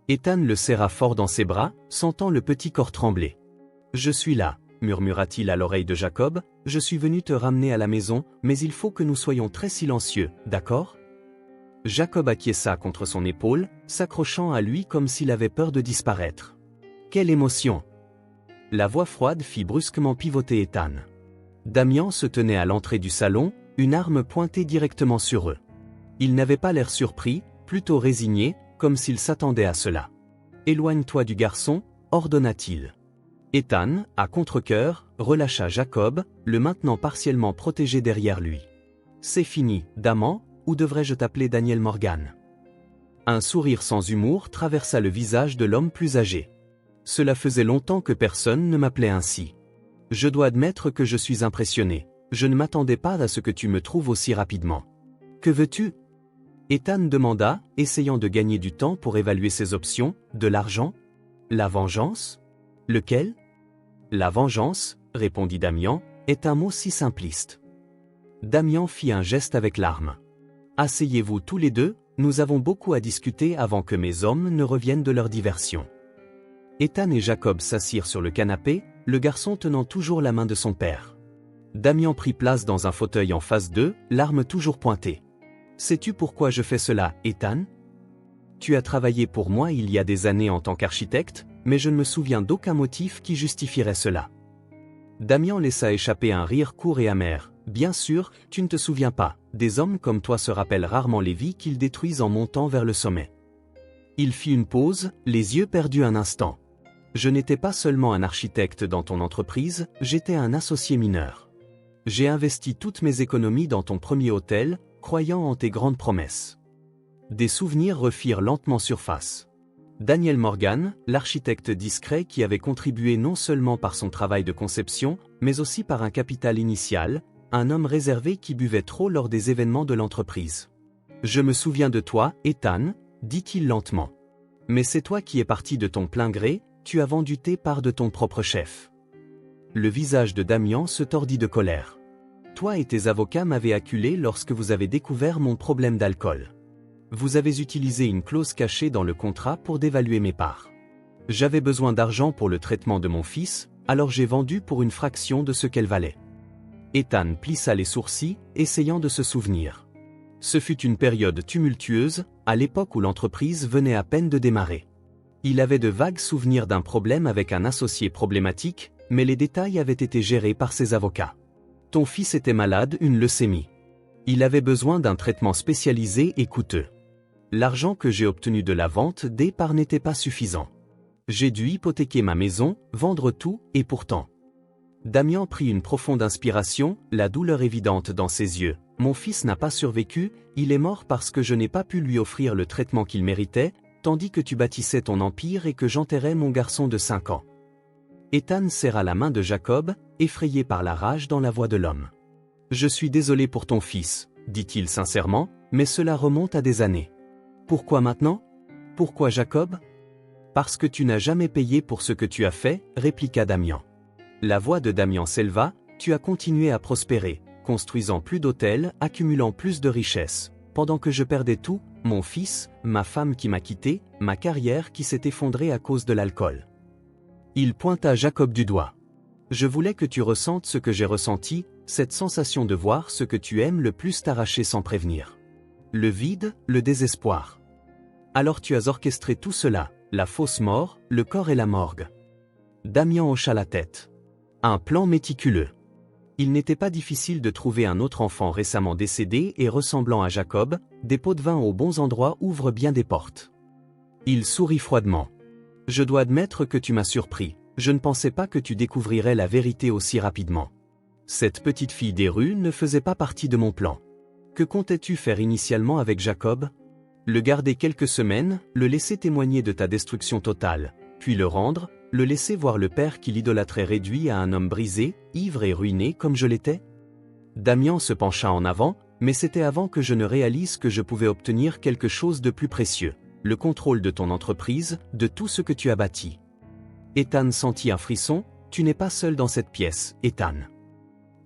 Ethan le serra fort dans ses bras, sentant le petit corps trembler. « Je suis là », murmura-t-il à l'oreille de Jacob, « je suis venu te ramener à la maison, mais il faut que nous soyons très silencieux, d'accord ?» Jacob acquiesça contre son épaule, s'accrochant à lui comme s'il avait peur de disparaître. Quelle émotion! La voix froide fit brusquement pivoter Ethan. Damian se tenait à l'entrée du salon, une arme pointée directement sur eux. Il n'avait pas l'air surpris, plutôt résigné, comme s'il s'attendait à cela. « Éloigne-toi du garçon », ordonna-t-il. Ethan, à contre-cœur, relâcha Jacob, le maintenant partiellement protégé derrière lui. « C'est fini, Daman, ou devrais-je t'appeler Daniel Morgan ?» Un sourire sans humour traversa le visage de l'homme plus âgé. « Cela faisait longtemps que personne ne m'appelait ainsi. Je dois admettre que je suis impressionné. Je ne m'attendais pas à ce que tu me trouves aussi rapidement. Que veux-tu ? » Ethan demanda, essayant de gagner du temps pour évaluer ses options. De l'argent ? La vengeance ? Lequel ? La vengeance, répondit Damian, est un mot si simpliste. Damian fit un geste avec l'arme. Asseyez-vous tous les deux, nous avons beaucoup à discuter avant que mes hommes ne reviennent de leur diversion. Ethan et Jacob s'assirent sur le canapé, le garçon tenant toujours la main de son père. Damian prit place dans un fauteuil en face d'eux, l'arme toujours pointée. « Sais-tu pourquoi je fais cela, Ethan ? Tu as travaillé pour moi il y a des années en tant qu'architecte, mais je ne me souviens d'aucun motif qui justifierait cela. » Damian laissa échapper un rire court et amer. « Bien sûr, tu ne te souviens pas, des hommes comme toi se rappellent rarement les vies qu'ils détruisent en montant vers le sommet. » Il fit une pause, les yeux perdus un instant. « Je n'étais pas seulement un architecte dans ton entreprise, j'étais un associé mineur. J'ai investi toutes mes économies dans ton premier hôtel, croyant en tes grandes promesses. » Des souvenirs refirent lentement surface. Daniel Morgan, l'architecte discret qui avait contribué non seulement par son travail de conception, mais aussi par un capital initial, un homme réservé qui buvait trop lors des événements de l'entreprise. « Je me souviens de toi, Ethan, » dit-il lentement. « Mais c'est toi qui es parti de ton plein gré, tu as vendu tes parts de ton propre chef. » Le visage de Damian se tordit de colère. « Toi et tes avocats m'avez acculé lorsque vous avez découvert mon problème d'alcool. Vous avez utilisé une clause cachée dans le contrat pour dévaluer mes parts. J'avais besoin d'argent pour le traitement de mon fils, alors j'ai vendu pour une fraction de ce qu'elle valait. » Ethan plissa les sourcils, essayant de se souvenir. Ce fut une période tumultueuse, à l'époque où l'entreprise venait à peine de démarrer. Il avait de vagues souvenirs d'un problème avec un associé problématique, mais les détails avaient été gérés par ses avocats. Ton fils était malade, une leucémie. Il avait besoin d'un traitement spécialisé et coûteux. L'argent que j'ai obtenu de la vente des parts n'était pas suffisant. J'ai dû hypothéquer ma maison, vendre tout, et pourtant. Damian prit une profonde inspiration, la douleur évidente dans ses yeux. Mon fils n'a pas survécu, il est mort parce que je n'ai pas pu lui offrir le traitement qu'il méritait, tandis que tu bâtissais ton empire et que j'enterrais mon garçon de 5 ans. Ethan serra la main de Jacob, effrayé par la rage dans la voix de l'homme. Je suis désolé pour ton fils, dit-il sincèrement, mais cela remonte à des années. Pourquoi maintenant ? Pourquoi Jacob ? Parce que tu n'as jamais payé pour ce que tu as fait, répliqua Damian. La voix de Damian s'éleva, tu as continué à prospérer, construisant plus d'hôtels, accumulant plus de richesses, pendant que je perdais tout, mon fils, ma femme qui m'a quitté, ma carrière qui s'est effondrée à cause de l'alcool. Il pointa Jacob du doigt. Je voulais que tu ressentes ce que j'ai ressenti, cette sensation de voir ce que tu aimes le plus t'arracher sans prévenir. Le vide, le désespoir. Alors tu as orchestré tout cela, la fausse mort, le corps et la morgue. Damian hocha la tête. Un plan méticuleux. Il n'était pas difficile de trouver un autre enfant récemment décédé et ressemblant à Jacob, des pots de vin aux bons endroits ouvrent bien des portes. Il sourit froidement. Je dois admettre que tu m'as surpris, je ne pensais pas que tu découvrirais la vérité aussi rapidement. Cette petite fille des rues ne faisait pas partie de mon plan. Que comptais-tu faire initialement avec Jacob? Le garder quelques semaines, le laisser témoigner de ta destruction totale, puis le rendre, le laisser voir le père qui l'idolâtrait réduit à un homme brisé, ivre et ruiné comme je l'étais? Damian se pencha en avant, mais c'était avant que je ne réalise que je pouvais obtenir quelque chose de plus précieux, le contrôle de ton entreprise, de tout ce que tu as bâti. Ethan sentit un frisson, tu n'es pas seul dans cette pièce, Ethan.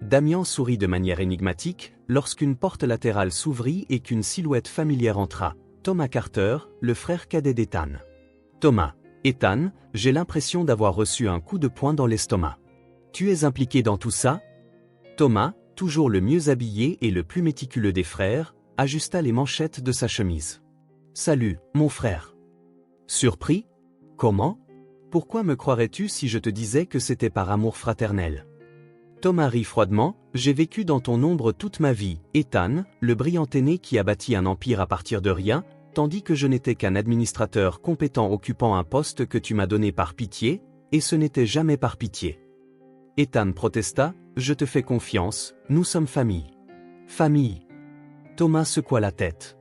Damian sourit de manière énigmatique, lorsqu'une porte latérale s'ouvrit et qu'une silhouette familière entra, Thomas Carter, le frère cadet d'Ethan. Thomas. Ethan, j'ai l'impression d'avoir reçu un coup de poing dans l'estomac. Tu es impliqué dans tout ça? Thomas, toujours le mieux habillé et le plus méticuleux des frères, ajusta les manchettes de sa chemise. Salut, mon frère. Surpris? Comment? Pourquoi me croirais-tu si je te disais que c'était par amour fraternel? Thomas rit froidement, j'ai vécu dans ton ombre toute ma vie, Ethan, le brillant aîné qui a bâti un empire à partir de rien, tandis que je n'étais qu'un administrateur compétent occupant un poste que tu m'as donné par pitié, et ce n'était jamais par pitié. Ethan protesta, je te fais confiance, nous sommes famille. Famille. Thomas secoua la tête.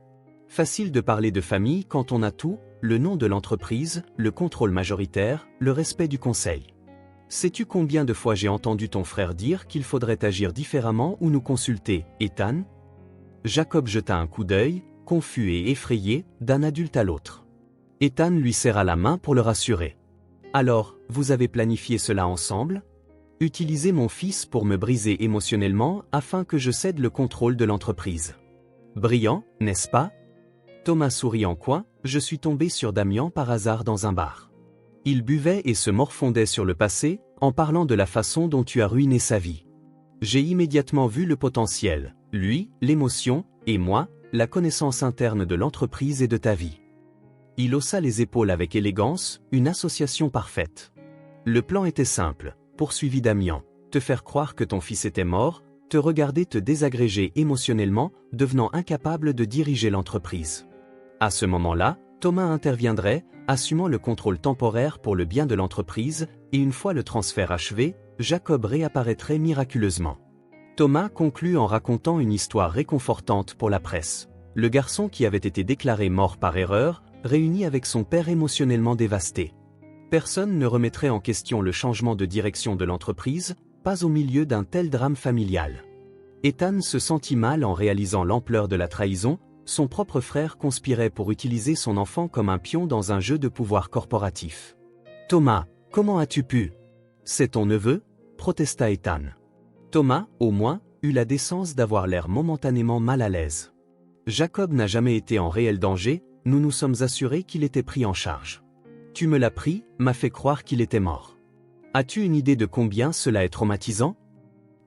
Facile de parler de famille quand on a tout, le nom de l'entreprise, le contrôle majoritaire, le respect du conseil. Sais-tu combien de fois j'ai entendu ton frère dire qu'il faudrait agir différemment ou nous consulter, Ethan? Jacob jeta un coup d'œil, confus et effrayé, d'un adulte à l'autre. Ethan lui serra la main pour le rassurer. Alors, vous avez planifié cela ensemble? Utilisez mon fils pour me briser émotionnellement afin que je cède le contrôle de l'entreprise. Brillant, n'est-ce pas? Thomas sourit en coin, je suis tombé sur Damian par hasard dans un bar. Il buvait et se morfondait sur le passé, en parlant de la façon dont tu as ruiné sa vie. J'ai immédiatement vu le potentiel, lui, l'émotion, et moi, la connaissance interne de l'entreprise et de ta vie. Il haussa les épaules avec élégance, une association parfaite. Le plan était simple, poursuivit Damian, te faire croire que ton fils était mort, te regarder te désagréger émotionnellement, devenant incapable de diriger l'entreprise. À ce moment-là, Thomas interviendrait, assumant le contrôle temporaire pour le bien de l'entreprise, et une fois le transfert achevé, Jacob réapparaîtrait miraculeusement. Thomas conclut en racontant une histoire réconfortante pour la presse. Le garçon qui avait été déclaré mort par erreur, réuni avec son père émotionnellement dévasté. Personne ne remettrait en question le changement de direction de l'entreprise, pas au milieu d'un tel drame familial. Ethan se sentit mal en réalisant l'ampleur de la trahison, son propre frère conspirait pour utiliser son enfant comme un pion dans un jeu de pouvoir corporatif. Thomas, comment as-tu pu? C'est ton neveu? Protesta Ethan. Thomas, au moins, eut la décence d'avoir l'air momentanément mal à l'aise. Jacob n'a jamais été en réel danger, nous nous sommes assurés qu'il était pris en charge. Tu me l'as pris, m'a fait croire qu'il était mort. As-tu une idée de combien cela est traumatisant?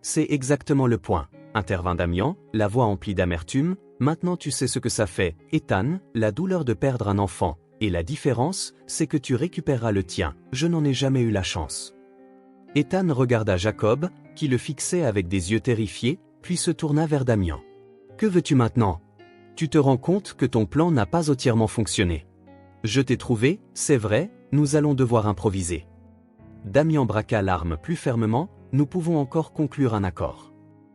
C'est exactement le point, intervint Damian, la voix emplie d'amertume. Maintenant tu sais ce que ça fait, Ethan, la douleur de perdre un enfant, et la différence, c'est que tu récupéreras le tien, je n'en ai jamais eu la chance. Ethan regarda Jacob, qui le fixait avec des yeux terrifiés, puis se tourna vers Damian. Que veux-tu maintenant? Tu te rends compte que ton plan n'a pas entièrement fonctionné. Je t'ai trouvé, c'est vrai, nous allons devoir improviser. Damian braqua l'arme plus fermement, nous pouvons encore conclure un accord.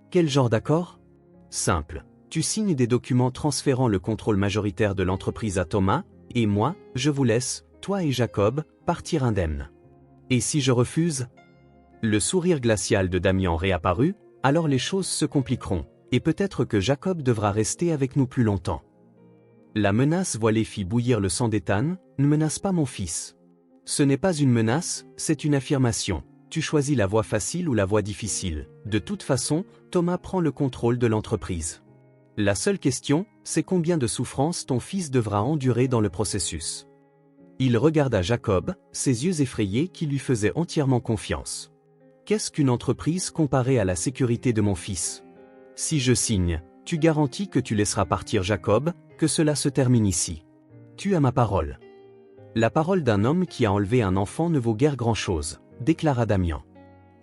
Quel genre d'accord? Simple. Tu signes des documents transférant le contrôle majoritaire de l'entreprise à Thomas, et moi, je vous laisse, toi et Jacob, partir indemnes. Et si je refuse? Le sourire glacial de Damian réapparut, alors les choses se compliqueront, et peut-être que Jacob devra rester avec nous plus longtemps. La menace voilée fit bouillir le sang d'Ethan, ne menace pas mon fils. Ce n'est pas une menace, c'est une affirmation. Tu choisis la voie facile ou la voie difficile. De toute façon, Thomas prend le contrôle de l'entreprise. La seule question, c'est combien de souffrances ton fils devra endurer dans le processus. Il regarda Jacob, ses yeux effrayés qui lui faisaient entièrement confiance. Qu'est-ce qu'une entreprise comparée à la sécurité de mon fils? Si je signe, tu garantis que tu laisseras partir Jacob, que cela se termine ici. Tu as ma parole. La parole d'un homme qui a enlevé un enfant ne vaut guère grand-chose, déclara Damian.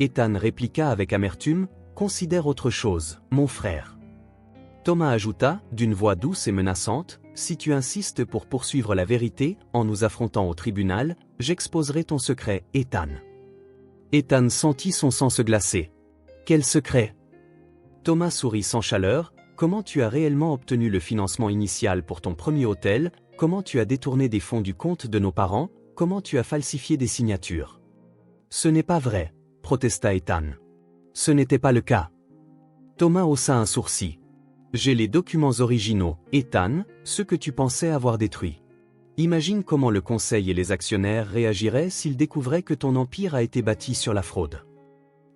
Ethan répliqua avec amertume, considère autre chose, mon frère. Thomas ajouta, d'une voix douce et menaçante, si tu insistes pour poursuivre la vérité, en nous affrontant au tribunal, j'exposerai ton secret, Ethan. Ethan sentit son sang se glacer. Quel secret? Thomas sourit sans chaleur, comment tu as réellement obtenu le financement initial pour ton premier hôtel, comment tu as détourné des fonds du compte de nos parents, comment tu as falsifié des signatures. Ce n'est pas vrai, protesta Ethan. Ce n'était pas le cas. Thomas haussa un sourcil. J'ai les documents originaux, Ethan, ceux que tu pensais avoir détruits. Imagine comment le conseil et les actionnaires réagiraient s'ils découvraient que ton empire a été bâti sur la fraude.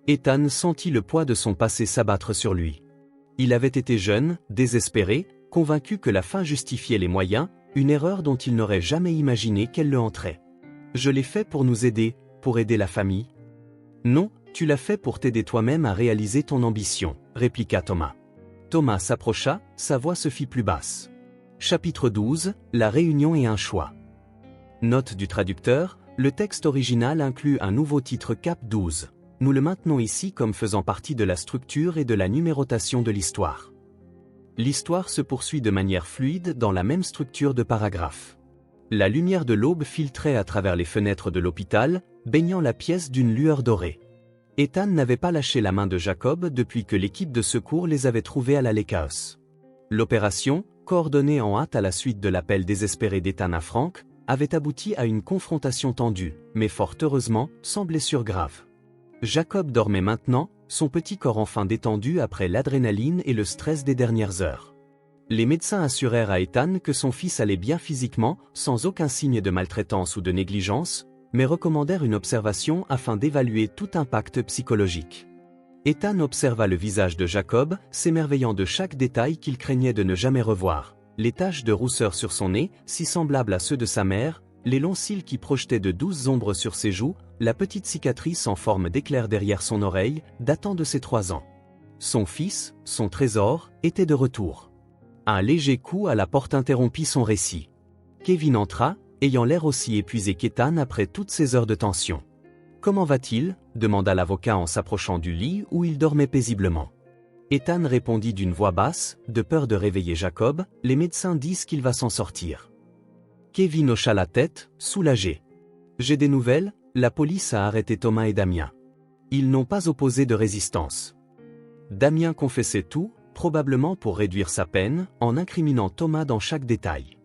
Ethan sentit le poids de son passé s'abattre sur lui. Il avait été jeune, désespéré, convaincu que la fin justifiait les moyens, une erreur dont il n'aurait jamais imaginé qu'elle le hanterait. Je l'ai fait pour nous aider, pour aider la famille. Non, tu l'as fait pour t'aider toi-même à réaliser ton ambition, répliqua Thomas. Thomas s'approcha, sa voix se fit plus basse. Chapitre 12, la réunion et un choix. Note du traducteur, le texte original inclut un nouveau titre Cap 12. Nous le maintenons ici comme faisant partie de la structure et de la numérotation de l'histoire. L'histoire se poursuit de manière fluide dans la même structure de paragraphes. La lumière de l'aube filtrait à travers les fenêtres de l'hôpital, baignant la pièce d'une lueur dorée. Ethan n'avait pas lâché la main de Jacob depuis que l'équipe de secours les avait trouvés à la Lakehouse. L'opération, coordonnée en hâte à la suite de l'appel désespéré d'Ethan à Frank, avait abouti à une confrontation tendue, mais fort heureusement, sans blessure grave. Jacob dormait maintenant, son petit corps enfin détendu après l'adrénaline et le stress des dernières heures. Les médecins assurèrent à Ethan que son fils allait bien physiquement, sans aucun signe de maltraitance ou de négligence, mais recommandèrent une observation afin d'évaluer tout impact psychologique. Ethan observa le visage de Jacob, s'émerveillant de chaque détail qu'il craignait de ne jamais revoir. Les taches de rousseur sur son nez, si semblables à ceux de sa mère, les longs cils qui projetaient de douces ombres sur ses joues, la petite cicatrice en forme d'éclair derrière son oreille, datant de ses 3 ans. Son fils, son trésor, était de retour. Un léger coup à la porte interrompit son récit. Kevin entra, ayant l'air aussi épuisé qu'Ethan après toutes ces heures de tension. « Comment va-t-il » demanda l'avocat en s'approchant du lit où il dormait paisiblement. Ethan répondit d'une voix basse, de peur de réveiller Jacob, « Les médecins disent qu'il va s'en sortir. » Kevin hocha la tête, soulagé. « J'ai des nouvelles, la police a arrêté Thomas et Damien. Ils n'ont pas opposé de résistance. » Damien confessait tout, probablement pour réduire sa peine, en incriminant Thomas dans chaque détail.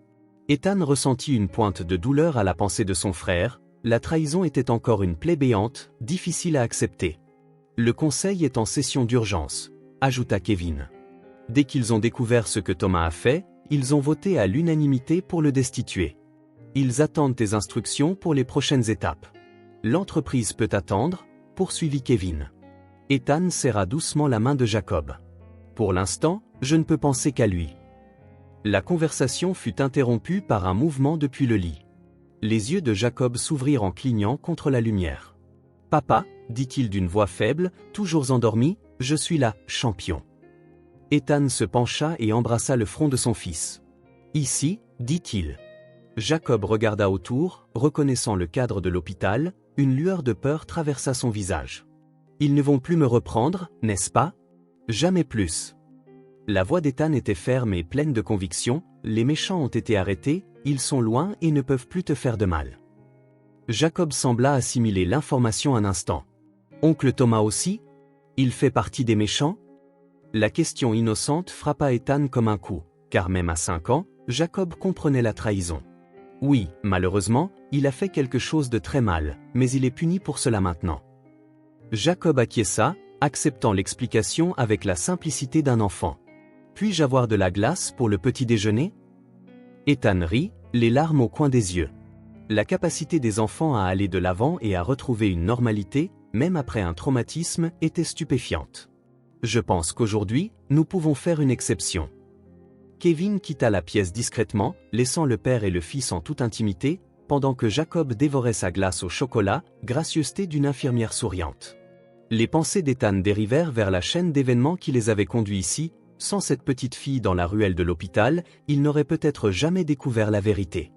Ethan ressentit une pointe de douleur à la pensée de son frère, la trahison était encore une plaie béante, difficile à accepter. Le conseil est en session d'urgence, ajouta Kevin. Dès qu'ils ont découvert ce que Thomas a fait, ils ont voté à l'unanimité pour le destituer. Ils attendent tes instructions pour les prochaines étapes. L'entreprise peut attendre, poursuivit Kevin. Ethan serra doucement la main de Jacob. Pour l'instant, je ne peux penser qu'à lui. La conversation fut interrompue par un mouvement depuis le lit. Les yeux de Jacob s'ouvrirent en clignant contre la lumière. « Papa, dit-il d'une voix faible, toujours endormi, je suis là, champion. » Ethan se pencha et embrassa le front de son fils. « Ici, dit-il. » Jacob regarda autour, reconnaissant le cadre de l'hôpital, une lueur de peur traversa son visage. « Ils ne vont plus me reprendre, n'est-ce pas ? Jamais plus. » La voix d'Ethan était ferme et pleine de conviction, les méchants ont été arrêtés, ils sont loin et ne peuvent plus te faire de mal. Jacob sembla assimiler l'information un instant. Oncle Thomas aussi ? Il fait partie des méchants ? La question innocente frappa Ethan comme un coup, car même à 5 ans, Jacob comprenait la trahison. Oui, malheureusement, il a fait quelque chose de très mal, mais il est puni pour cela maintenant. Jacob acquiesça, acceptant l'explication avec la simplicité d'un enfant. Puis-je avoir de la glace pour le petit déjeuner ? Ethan rit, les larmes au coin des yeux. La capacité des enfants à aller de l'avant et à retrouver une normalité, même après un traumatisme, était stupéfiante. Je pense qu'aujourd'hui, nous pouvons faire une exception. Kevin quitta la pièce discrètement, laissant le père et le fils en toute intimité, pendant que Jacob dévorait sa glace au chocolat, gracieuseté d'une infirmière souriante. Les pensées d'Ethan dérivèrent vers la chaîne d'événements qui les avait conduits ici. Sans cette petite fille dans la ruelle de l'hôpital, il n'aurait peut-être jamais découvert la vérité.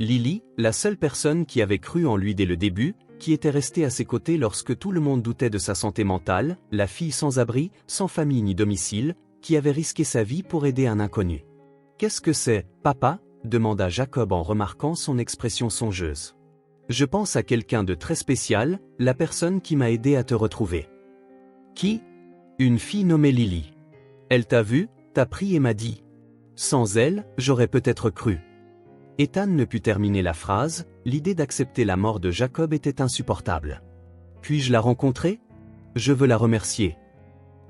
Lily, la seule personne qui avait cru en lui dès le début, qui était restée à ses côtés lorsque tout le monde doutait de sa santé mentale, la fille sans abri, sans famille ni domicile, qui avait risqué sa vie pour aider un inconnu. « Qu'est-ce que c'est, papa ?» demanda Jacob en remarquant son expression songeuse. « Je pense à quelqu'un de très spécial, la personne qui m'a aidé à te retrouver. »« Qui ?» ?»« Une fille nommée Lily. Elle t'a vu, t'a pris et m'a dit. Sans elle, j'aurais peut-être cru. » Ethan ne put terminer la phrase, l'idée d'accepter la mort de Jacob était insupportable. « Puis-je la rencontrer ? Je veux la remercier. »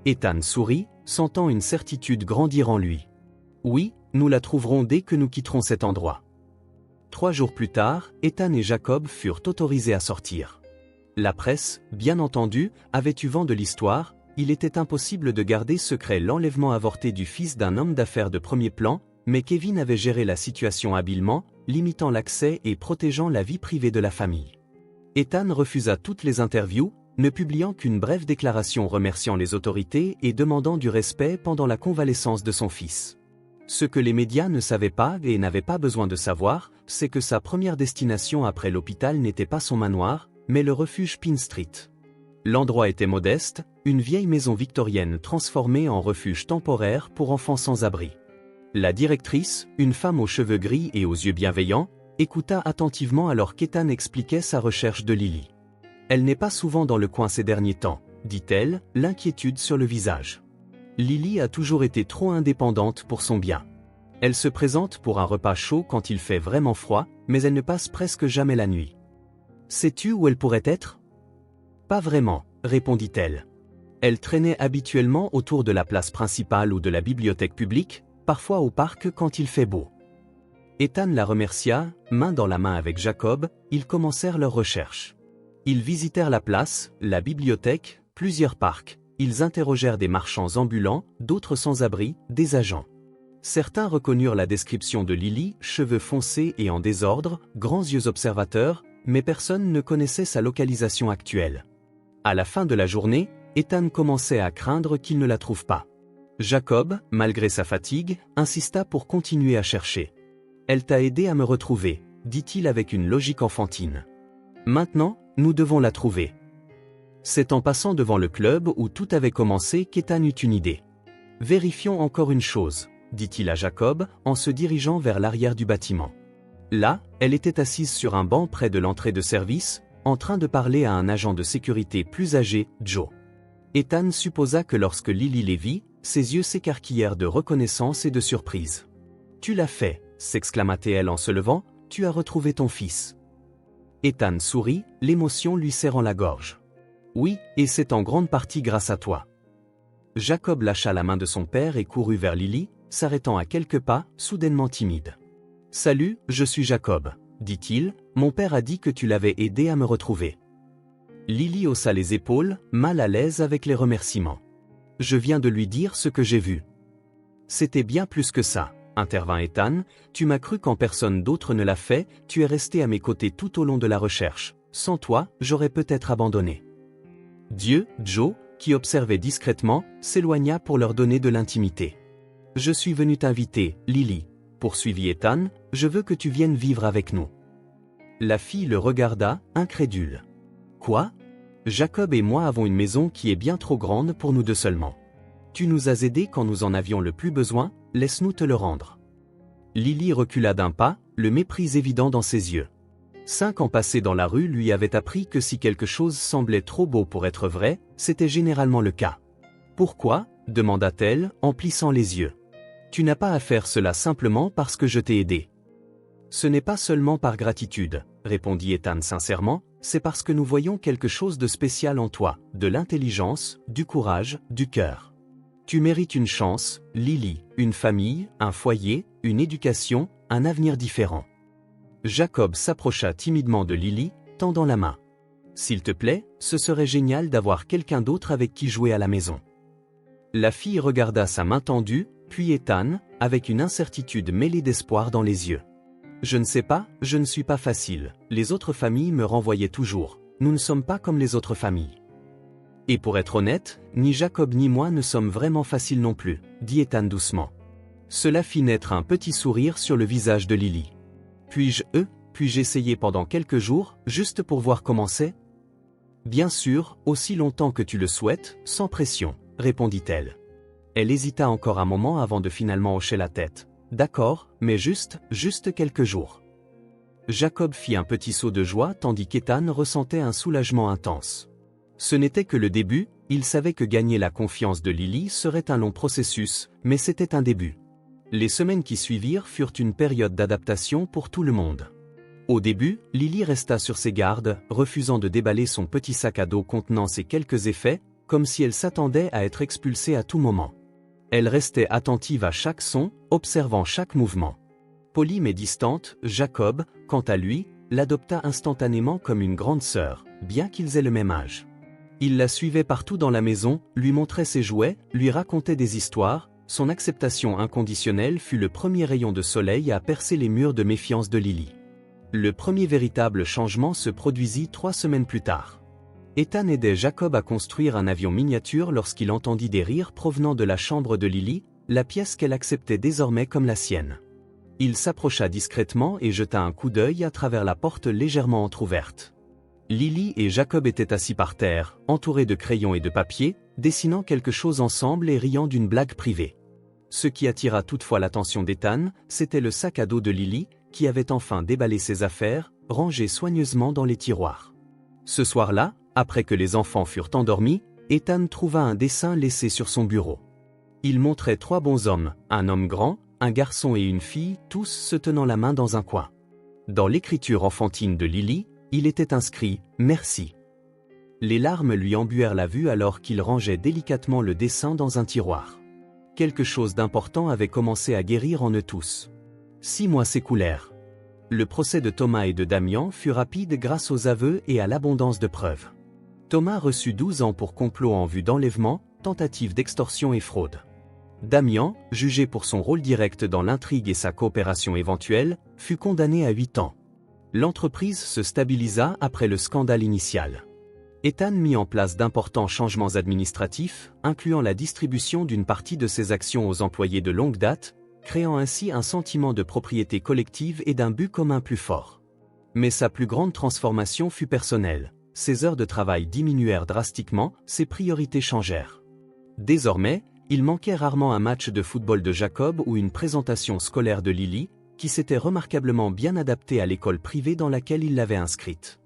Ethan sourit, sentant une certitude grandir en lui. « Oui, nous la trouverons dès que nous quitterons cet endroit. » 3 jours plus tard, Ethan et Jacob furent autorisés à sortir. La presse, bien entendu, avait eu vent de l'histoire. Il était impossible de garder secret l'enlèvement avorté du fils d'un homme d'affaires de premier plan, mais Kevin avait géré la situation habilement, limitant l'accès et protégeant la vie privée de la famille. Ethan refusa toutes les interviews, ne publiant qu'une brève déclaration remerciant les autorités et demandant du respect pendant la convalescence de son fils. Ce que les médias ne savaient pas et n'avaient pas besoin de savoir, c'est que sa première destination après l'hôpital n'était pas son manoir, mais le refuge Pine Street. L'endroit était modeste, une vieille maison victorienne transformée en refuge temporaire pour enfants sans abri. La directrice, une femme aux cheveux gris et aux yeux bienveillants, écouta attentivement alors qu'Ethan expliquait sa recherche de Lily. « Elle n'est pas souvent dans le coin ces derniers temps, » dit-elle, l'inquiétude sur le visage. Lily a toujours été trop indépendante pour son bien. Elle se présente pour un repas chaud quand il fait vraiment froid, mais elle ne passe presque jamais la nuit. Sais-tu où elle pourrait être ? Pas vraiment, répondit-elle. Elle traînait habituellement autour de la place principale ou de la bibliothèque publique, parfois au parc quand il fait beau. Ethan la remercia, main dans la main avec Jacob, ils commencèrent leur recherche. Ils visitèrent la place, la bibliothèque, plusieurs parcs. Ils interrogèrent des marchands ambulants, d'autres sans-abri, des agents. Certains reconnurent la description de Lily, cheveux foncés et en désordre, grands yeux observateurs, mais personne ne connaissait sa localisation actuelle. À la fin de la journée, Ethan commençait à craindre qu'il ne la trouve pas. Jacob, malgré sa fatigue, insista pour continuer à chercher. « Elle t'a aidé à me retrouver, » dit-il avec une logique enfantine. « Maintenant, nous devons la trouver. » C'est en passant devant le club où tout avait commencé qu'Ethan eut une idée. « Vérifions encore une chose, » dit-il à Jacob, en se dirigeant vers l'arrière du bâtiment. Là, elle était assise sur un banc près de l'entrée de service, en train de parler à un agent de sécurité plus âgé, Joe. Ethan supposa que lorsque Lily les vit, ses yeux s'écarquillèrent de reconnaissance et de surprise. « Tu l'as fait » s'exclama-t-elle en se levant, « tu as retrouvé ton fils. » Ethan sourit, l'émotion lui serrant la gorge. « Oui, et c'est en grande partie grâce à toi. » Jacob lâcha la main de son père et courut vers Lily, s'arrêtant à quelques pas, soudainement timide. « Salut, je suis Jacob, » dit-il, « mon père a dit que tu l'avais aidé à me retrouver. » Lily haussa les épaules, mal à l'aise avec les remerciements. « Je viens de lui dire ce que j'ai vu. » « C'était bien plus que ça, » intervint Ethan, « tu m'as cru quand personne d'autre ne l'a fait, tu es resté à mes côtés tout au long de la recherche. Sans toi, j'aurais peut-être abandonné. » Dieu, Joe, qui observait discrètement, s'éloigna pour leur donner de l'intimité. « Je suis venu t'inviter, Lily, » poursuivit Ethan, « je veux que tu viennes vivre avec nous. » La fille le regarda, incrédule. « Quoi ? Jacob et moi avons une maison qui est bien trop grande pour nous deux seulement. Tu nous as aidés quand nous en avions le plus besoin, laisse-nous te le rendre. » Lily recula d'un pas, le mépris évident dans ses yeux. 5 ans passés dans la rue lui avaient appris que si quelque chose semblait trop beau pour être vrai, c'était généralement le cas. « Pourquoi ?» demanda-t-elle, en plissant les yeux. « Tu n'as pas à faire cela simplement parce que je t'ai aidé. »« Ce n'est pas seulement par gratitude, » répondit Ethan sincèrement, « c'est parce que nous voyons quelque chose de spécial en toi, de l'intelligence, du courage, du cœur. Tu mérites une chance, Lily, une famille, un foyer, une éducation, un avenir différent. » Jacob s'approcha timidement de Lily, tendant la main. S'il te plaît, ce serait génial d'avoir quelqu'un d'autre avec qui jouer à la maison. La fille regarda sa main tendue, puis Ethan, avec une incertitude mêlée d'espoir dans les yeux. Je ne sais pas, je ne suis pas facile, les autres familles me renvoyaient toujours, nous ne sommes pas comme les autres familles. Et pour être honnête, ni Jacob ni moi ne sommes vraiment faciles non plus, dit Ethan doucement. Cela fit naître un petit sourire sur le visage de Lily. Puis-je essayer pendant quelques jours, juste pour voir comment c'est? Bien sûr, aussi longtemps que tu le souhaites, sans pression, répondit-elle. Elle hésita encore un moment avant de finalement hocher la tête. D'accord, mais juste quelques jours. Jacob fit un petit saut de joie tandis qu'Ethan ressentait un soulagement intense. Ce n'était que le début, il savait que gagner la confiance de Lily serait un long processus, mais c'était un début. Les semaines qui suivirent furent une période d'adaptation pour tout le monde. Au début, Lily resta sur ses gardes, refusant de déballer son petit sac à dos contenant ses quelques effets, comme si elle s'attendait à être expulsée à tout moment. Elle restait attentive à chaque son, observant chaque mouvement. Poli mais distante, Jacob, quant à lui, l'adopta instantanément comme une grande sœur, bien qu'ils aient le même âge. Il la suivait partout dans la maison, lui montrait ses jouets, lui racontait des histoires. Son acceptation inconditionnelle fut le premier rayon de soleil à percer les murs de méfiance de Lily. Le premier véritable changement se produisit 3 semaines plus tard. Ethan aidait Jacob à construire un avion miniature lorsqu'il entendit des rires provenant de la chambre de Lily, la pièce qu'elle acceptait désormais comme la sienne. Il s'approcha discrètement et jeta un coup d'œil à travers la porte légèrement entr'ouverte. Lily et Jacob étaient assis par terre, entourés de crayons et de papier, dessinant quelque chose ensemble et riant d'une blague privée. Ce qui attira toutefois l'attention d'Ethan, c'était le sac à dos de Lily, qui avait enfin déballé ses affaires, rangées soigneusement dans les tiroirs. Ce soir-là, après que les enfants furent endormis, Ethan trouva un dessin laissé sur son bureau. Il montrait 3 bonshommes, un homme grand, un garçon et une fille, tous se tenant la main dans un coin. Dans l'écriture enfantine de Lily, il était inscrit « Merci ». Les larmes lui embuèrent la vue alors qu'il rangeait délicatement le dessin dans un tiroir. Quelque chose d'important avait commencé à guérir en eux tous. 6 mois s'écoulèrent. Le procès de Thomas et de Damian fut rapide grâce aux aveux et à l'abondance de preuves. Thomas reçut 12 ans pour complot en vue d'enlèvement, tentative d'extorsion et fraude. Damian, jugé pour son rôle direct dans l'intrigue et sa coopération éventuelle, fut condamné à 8 ans. L'entreprise se stabilisa après le scandale initial. Ethan mit en place d'importants changements administratifs, incluant la distribution d'une partie de ses actions aux employés de longue date, créant ainsi un sentiment de propriété collective et d'un but commun plus fort. Mais sa plus grande transformation fut personnelle. Ses heures de travail diminuèrent drastiquement, ses priorités changèrent. Désormais, il manquait rarement un match de football de Jacob ou une présentation scolaire de Lily, qui s'était remarquablement bien adaptée à l'école privée dans laquelle il l'avait inscrite.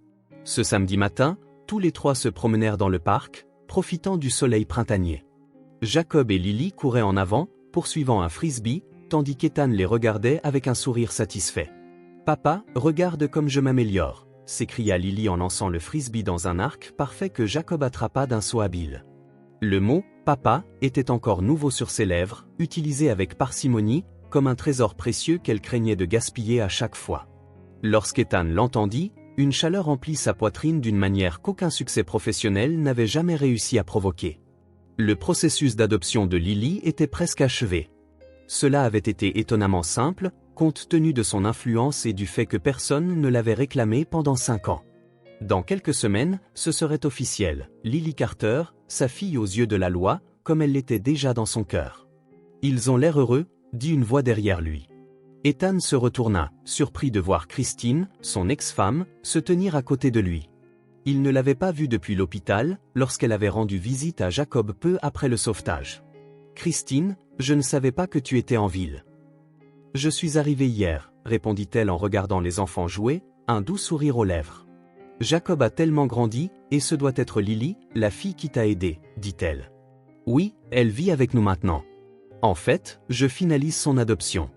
Ce samedi matin, tous les 3 se promenèrent dans le parc, profitant du soleil printanier. Jacob et Lily couraient en avant, poursuivant un frisbee, tandis qu'Ethan les regardait avec un sourire satisfait. « Papa, regarde comme je m'améliore !» s'écria Lily en lançant le frisbee dans un arc parfait que Jacob attrapa d'un saut habile. Le mot « papa » était encore nouveau sur ses lèvres, utilisé avec parcimonie, comme un trésor précieux qu'elle craignait de gaspiller à chaque fois. Lorsqu'Ethan l'entendit, une chaleur emplit sa poitrine d'une manière qu'aucun succès professionnel n'avait jamais réussi à provoquer. Le processus d'adoption de Lily était presque achevé. Cela avait été étonnamment simple, compte tenu de son influence et du fait que personne ne l'avait réclamé pendant 5 ans. Dans quelques semaines, ce serait officiel, Lily Carter, sa fille aux yeux de la loi, comme elle l'était déjà dans son cœur. « Ils ont l'air heureux », dit une voix derrière lui. Ethan se retourna, surpris de voir Christine, son ex-femme, se tenir à côté de lui. Il ne l'avait pas vue depuis l'hôpital, lorsqu'elle avait rendu visite à Jacob peu après le sauvetage. « Christine, je ne savais pas que tu étais en ville. »« Je suis arrivée hier, » répondit-elle en regardant les enfants jouer, un doux sourire aux lèvres. « Jacob a tellement grandi, et ce doit être Lily, la fille qui t'a aidé, » dit-elle. « Oui, elle vit avec nous maintenant. En fait, je finalise son adoption. »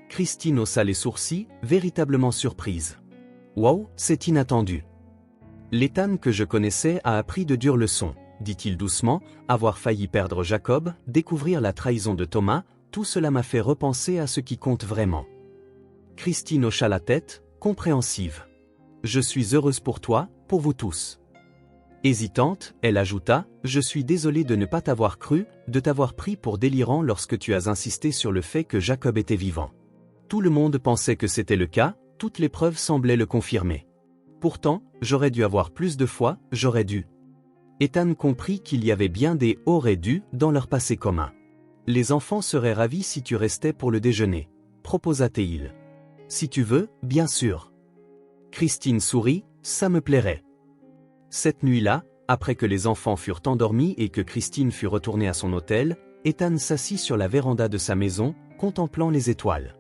Christine haussa les sourcils, véritablement surprise. « Wow, c'est inattendu. » L'Ethan que je connaissais a appris de dures leçons, dit-il doucement, avoir failli perdre Jacob, découvrir la trahison de Thomas, tout cela m'a fait repenser à ce qui compte vraiment. Christine hocha la tête, compréhensive. Je suis heureuse pour toi, pour vous tous. Hésitante, elle ajouta, je suis désolée de ne pas t'avoir cru, de t'avoir pris pour délirant lorsque tu as insisté sur le fait que Jacob était vivant. Tout le monde pensait que c'était le cas, toutes les preuves semblaient le confirmer. Pourtant, j'aurais dû avoir plus de foi, j'aurais dû. Ethan comprit qu'il y avait bien des « aurait dû » dans leur passé commun. Les enfants seraient ravis si tu restais pour le déjeuner, proposa-t-il. Si tu veux, bien sûr. Christine sourit, ça me plairait. Cette nuit-là, après que les enfants furent endormis et que Christine fut retournée à son hôtel, Ethan s'assit sur la véranda de sa maison, contemplant les étoiles.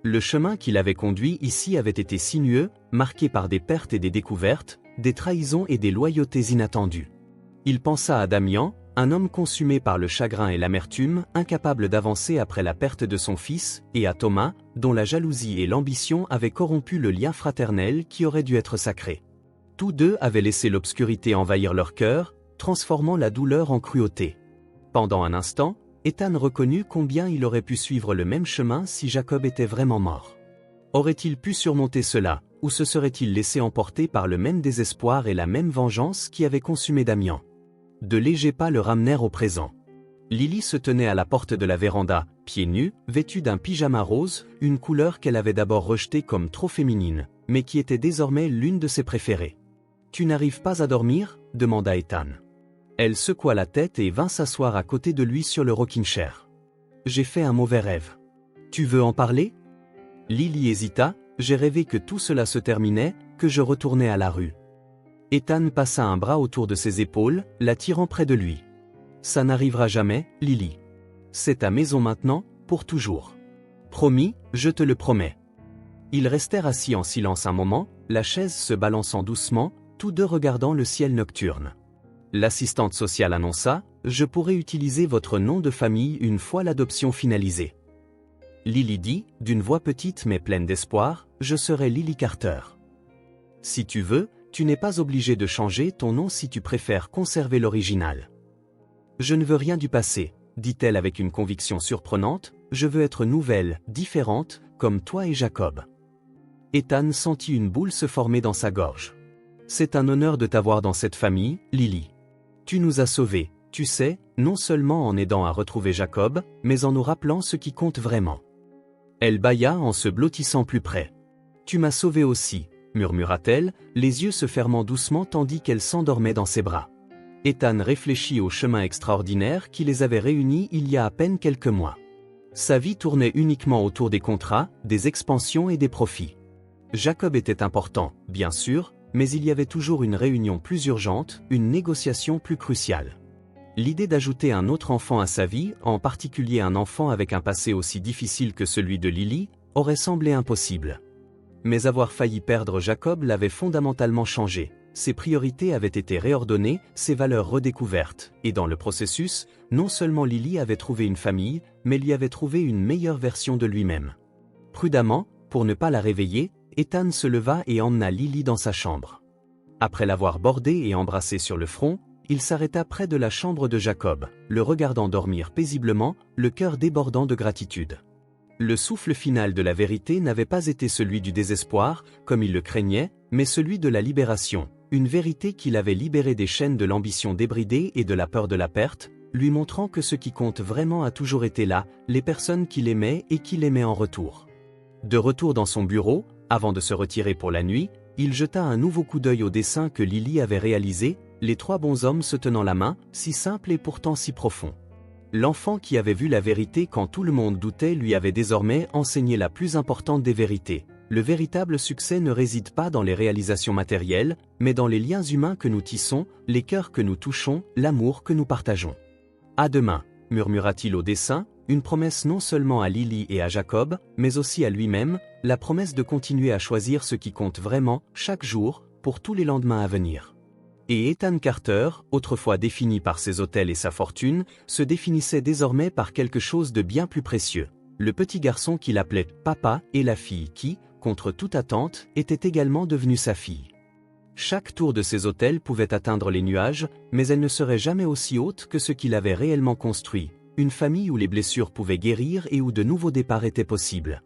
Le chemin qui l'avait conduit ici avait été sinueux, marqué par des pertes et des découvertes, des trahisons et des loyautés inattendues. Il pensa à Damian, un homme consumé par le chagrin et l'amertume, incapable d'avancer après la perte de son fils, et à Thomas, dont la jalousie et l'ambition avaient corrompu le lien fraternel qui aurait dû être sacré. Tous deux avaient laissé l'obscurité envahir leur cœur, transformant la douleur en cruauté. Pendant un instant, Ethan reconnut combien il aurait pu suivre le même chemin si Jacob était vraiment mort. Aurait-il pu surmonter cela, ou se serait-il laissé emporter par le même désespoir et la même vengeance qui avait consumé Damian? De légers pas le ramenèrent au présent. Lily se tenait à la porte de la véranda, pieds nus, vêtue d'un pyjama rose, une couleur qu'elle avait d'abord rejetée comme trop féminine, mais qui était désormais l'une de ses préférées. « Tu n'arrives pas à dormir » demanda Ethan. Elle secoua la tête et vint s'asseoir à côté de lui sur le rocking chair. « J'ai fait un mauvais rêve. Tu veux en parler » Lily hésita, « J'ai rêvé que tout cela se terminait, que je retournais à la rue. » Ethan passa un bras autour de ses épaules, l'attirant près de lui. « Ça n'arrivera jamais, Lily. C'est ta maison maintenant, pour toujours. Promis, je te le promets. » Ils restèrent assis en silence un moment, la chaise se balançant doucement, tous deux regardant le ciel nocturne. L'assistante sociale annonça, « Je pourrai utiliser votre nom de famille une fois l'adoption finalisée. » Lily dit, d'une voix petite mais pleine d'espoir, « Je serai Lily Carter. » Si tu veux, tu n'es pas obligé de changer ton nom si tu préfères conserver l'original. Je ne veux rien du passé, dit-elle avec une conviction surprenante, je veux être nouvelle, différente, comme toi et Jacob. Ethan sentit une boule se former dans sa gorge. C'est un honneur de t'avoir dans cette famille, Lily. Tu nous as sauvés, tu sais, non seulement en aidant à retrouver Jacob, mais en nous rappelant ce qui compte vraiment. Elle bâilla en se blottissant plus près. Tu m'as sauvé aussi, murmura-t-elle, les yeux se fermant doucement tandis qu'elle s'endormait dans ses bras. Ethan réfléchit au chemin extraordinaire qui les avait réunis il y a à peine quelques mois. Sa vie tournait uniquement autour des contrats, des expansions et des profits. Jacob était important, bien sûr, mais il y avait toujours une réunion plus urgente, une négociation plus cruciale. L'idée d'ajouter un autre enfant à sa vie, en particulier un enfant avec un passé aussi difficile que celui de Lily, aurait semblé impossible. Mais avoir failli perdre Jacob l'avait fondamentalement changé. Ses priorités avaient été réordonnées, ses valeurs redécouvertes, et dans le processus, non seulement Lily avait trouvé une famille, mais lui avait trouvé une meilleure version de lui-même. Prudemment, pour ne pas la réveiller, Ethan se leva et emmena Lily dans sa chambre. Après l'avoir bordée et embrassée sur le front, il s'arrêta près de la chambre de Jacob, le regardant dormir paisiblement, le cœur débordant de gratitude. Le souffle final de la vérité n'avait pas été celui du désespoir, comme il le craignait, mais celui de la libération, une vérité qui l'avait libéré des chaînes de l'ambition débridée et de la peur de la perte, lui montrant que ce qui compte vraiment a toujours été là, les personnes qu'il aimait et qu'il aimait en retour. De retour dans son bureau, avant de se retirer pour la nuit, il jeta un nouveau coup d'œil au dessin que Lily avait réalisé, les trois bonshommes se tenant la main, si simple et pourtant si profond. L'enfant qui avait vu la vérité quand tout le monde doutait lui avait désormais enseigné la plus importante des vérités. Le véritable succès ne réside pas dans les réalisations matérielles, mais dans les liens humains que nous tissons, les cœurs que nous touchons, l'amour que nous partageons. À demain, murmura-t-il au dessin, une promesse non seulement à Lily et à Jacob, mais aussi à lui-même, la promesse de continuer à choisir ce qui compte vraiment, chaque jour, pour tous les lendemains à venir. Et Ethan Carter, autrefois défini par ses hôtels et sa fortune, se définissait désormais par quelque chose de bien plus précieux. Le petit garçon qu'il appelait « papa » et la fille qui, contre toute attente, était également devenue sa fille. Chaque tour de ces hôtels pouvait atteindre les nuages, mais elle ne serait jamais aussi haute que ce qu'il avait réellement construit. Une famille où les blessures pouvaient guérir et où de nouveaux départs étaient possibles.